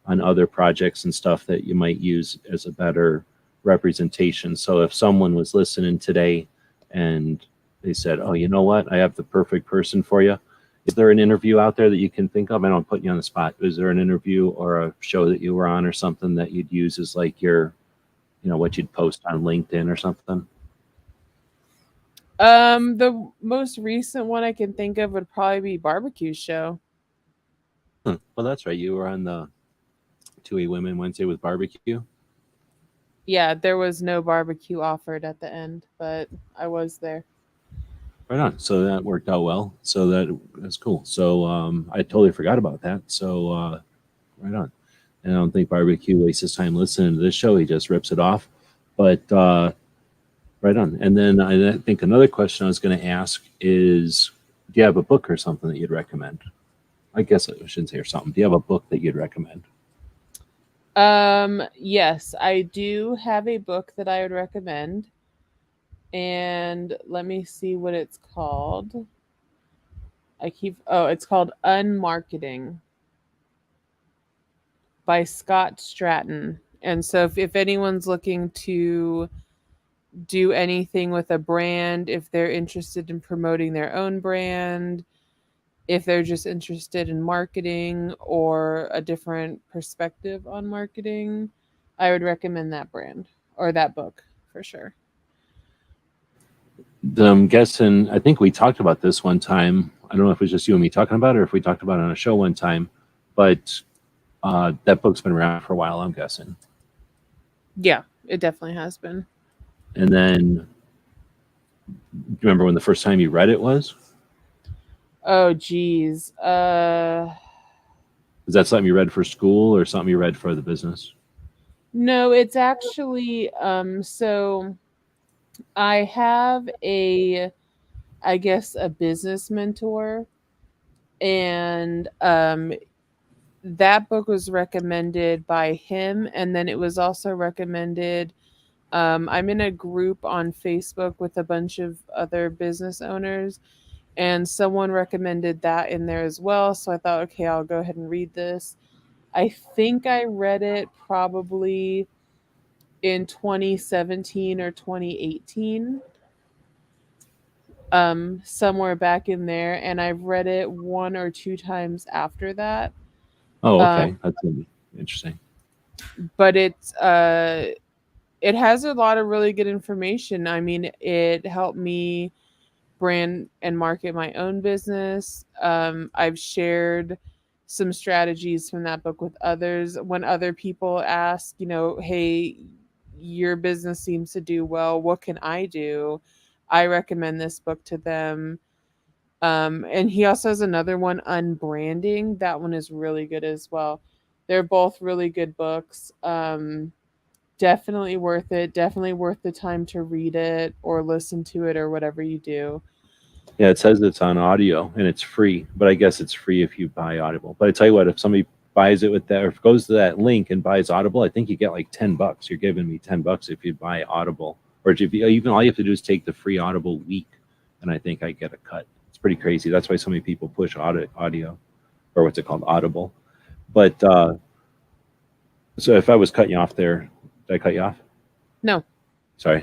on other projects and stuff that you might use as a better representation. So if someone was listening today and they said, "Oh, you know what? I have the perfect person for you." Is there an interview out there that you can think of? I don't put you on the spot. Is there an interview or a show that you were on or something that you'd use as like your, what you'd post on LinkedIn or something? The most recent one I can think of would probably be Barbecue Show. Well, that's right. You were on the 2A Women Wednesday with Barbecue. Yeah, there was no barbecue offered at the end, but I was there. Right on. So that worked out well. So that's cool. So I totally forgot about that. So right on. And I don't think Barbecue wastes his time listening to this show. He just rips it off. But right on. And then I think another question I was going to ask is, do you have a book or something that you'd recommend? I guess I shouldn't say or something. Do you have a book that you'd recommend? Yes, I do have a book that I would recommend. And let me see what it's called. It's called Unmarketing by Scott Stratton. And so if anyone's looking to do anything with a brand, if they're interested in promoting their own brand, if they're just interested in marketing or a different perspective on marketing, I would recommend that brand or that book for sure. I'm guessing, I think we talked about this one time. I don't know if it was just you and me talking about it or if we talked about it on a show one time, but that book's been around for a while, I'm guessing. Yeah, it definitely has been. And then, do you remember when the first time you read it was? Oh, geez. Is that something you read for school or something you read for the business? No, it's actually, so I have I guess, a business mentor, and that book was recommended by him, and then it was also recommended. I'm in a group on Facebook with a bunch of other business owners, and someone recommended that in there as well. So I thought, okay, I'll go ahead and read this. I think I read it probably in 2017 or 2018, somewhere back in there, and I've read it one or two times after that. Oh, Um, okay. That's interesting. but it has a lot of really good information. I mean, it helped me brand and market my own business. I've shared some strategies from that book with others. When other people ask, hey, your business seems to do well, what can I do? I recommend this book to them. And he also has another one, Unbranding. That one is really good as well. They're both really good books. Definitely worth it. Definitely worth the time to read it or listen to it or whatever you do. Yeah, it says it's on audio and it's free, but I guess it's free if you buy Audible. But I tell you what, if somebody buys it with that, or if goes to that link and buys Audible, I think you get like $10. You're giving me $10 if you buy Audible, or if you even all you have to do is take the free Audible week, and I think I get a cut. It's pretty crazy. That's why so many people push audio, or what's it called, Audible. But so if I was cutting you off there, did I cut you off? No. Sorry.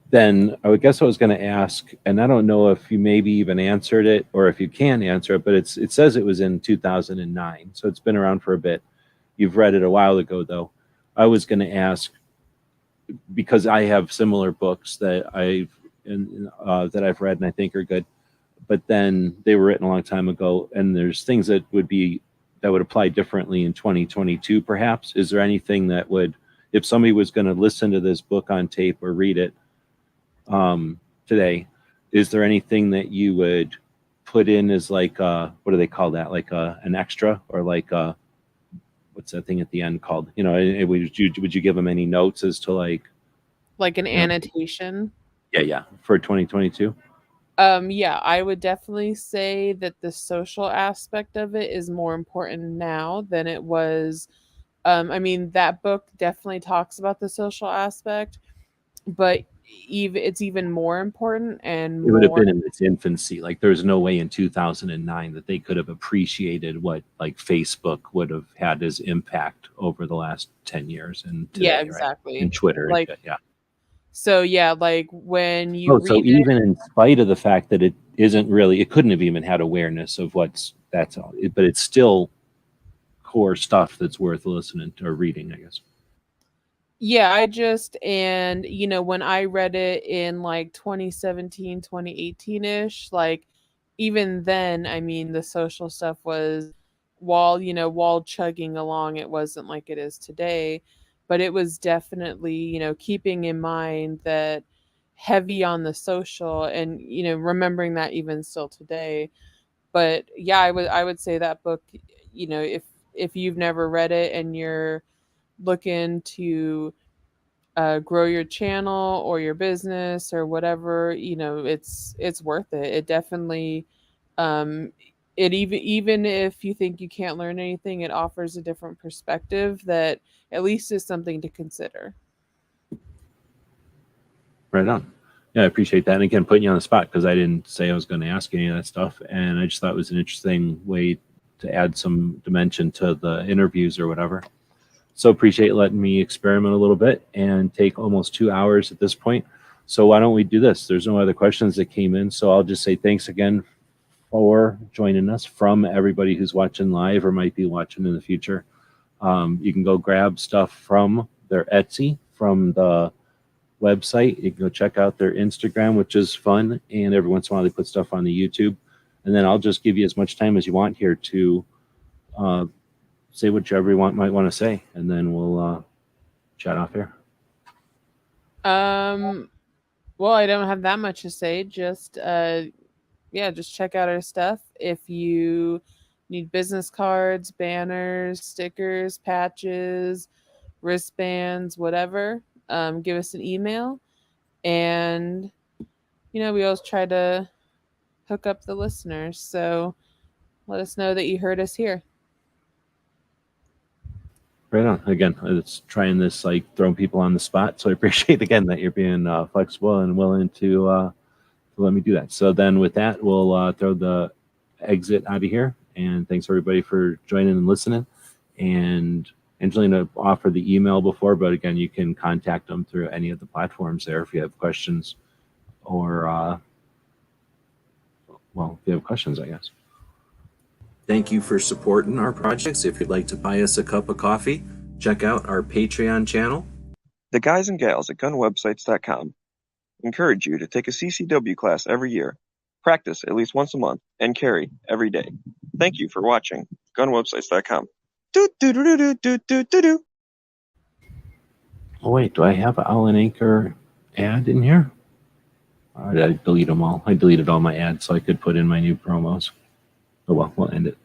Then I would guess I was going to ask, and I don't know if you maybe even answered it or if you can answer it, but it says it was in 2009, so it's been around for a bit. You've read it a while ago, though. I was going to ask, because I have similar books that I've read and I think are good, but then they were written a long time ago, and there's things that would apply differently in 2022, perhaps. Is there anything that would, if somebody was going to listen to this book on tape or read it today, is there anything that you would put in as like what do they call that, like an extra, or like what's that thing at the end called, would you give them any notes as to like an annotation? Yeah, for 2022. Yeah, I would definitely say that the social aspect of it is more important now than it was. I mean, that book definitely talks about the social aspect, but it's even more important and It would have more. been in its infancy. Like there's no way in 2009 that they could have appreciated what like Facebook would have had as impact over the last 10 years and today, Yeah, right? exactly. And Twitter and Like, shit, yeah. so yeah, like when you Oh, so read it, even in spite of the fact that it couldn't have even had awareness of that's all, but it's still core stuff that's worth listening to or reading, I guess. yeah, and when I read it in like 2017, 2018-ish, like even then, I mean, the social stuff was, while chugging along, it wasn't like it is today, but it was definitely, keeping in mind that heavy on the social and, remembering that even still today. But yeah, I would say that book, if you've never read it and you're looking to grow your channel or your business or whatever, it's worth it. It definitely, um, it even if you think you can't learn anything, it offers a different perspective that at least is something to consider. Right on. Yeah, I appreciate that. And again, putting you on the spot because I didn't say I was going to ask any of that stuff, and I just thought it was an interesting way to add some dimension to the interviews or whatever. So appreciate letting me experiment a little bit and take almost 2 hours at this point. So why don't we do this? There's no other questions that came in, so I'll just say thanks again for joining us, from everybody who's watching live or might be watching in the future. You can go grab stuff from their Etsy, from the website. You can go check out their Instagram, which is fun, and every once in a while they put stuff on the YouTube. And then I'll just give you as much time as you want here to say whatever you might want to say, and then we'll chat off here. Well, I don't have that much to say. Just just check out our stuff. If you need business cards, banners, stickers, patches, wristbands, whatever, give us an email. And we always try to hook up the listeners, so let us know that you heard us here. Right on. Again, it's trying this, like throwing people on the spot, so I appreciate again that you're being flexible and willing to let me do that. So then with that, we'll throw the exit out of here, and thanks everybody for joining and listening. And Angelina offered the email before, but again, you can contact them through any of the platforms there if you have questions, or if you have questions, I guess. Thank you for supporting our projects. If you'd like to buy us a cup of coffee, Check out our Patreon channel. The guys and gals at gunwebsites.com encourage you to take a CCW class every year, practice at least once a month, and carry every day. Thank you for watching gunwebsites.com. Do-do-do-do-do-do-do-do. Oh wait, do I have an Owl and Anchor ad in here? Or did I delete them all? I deleted all my ads so I could put in my new promos. Oh well, we'll end it.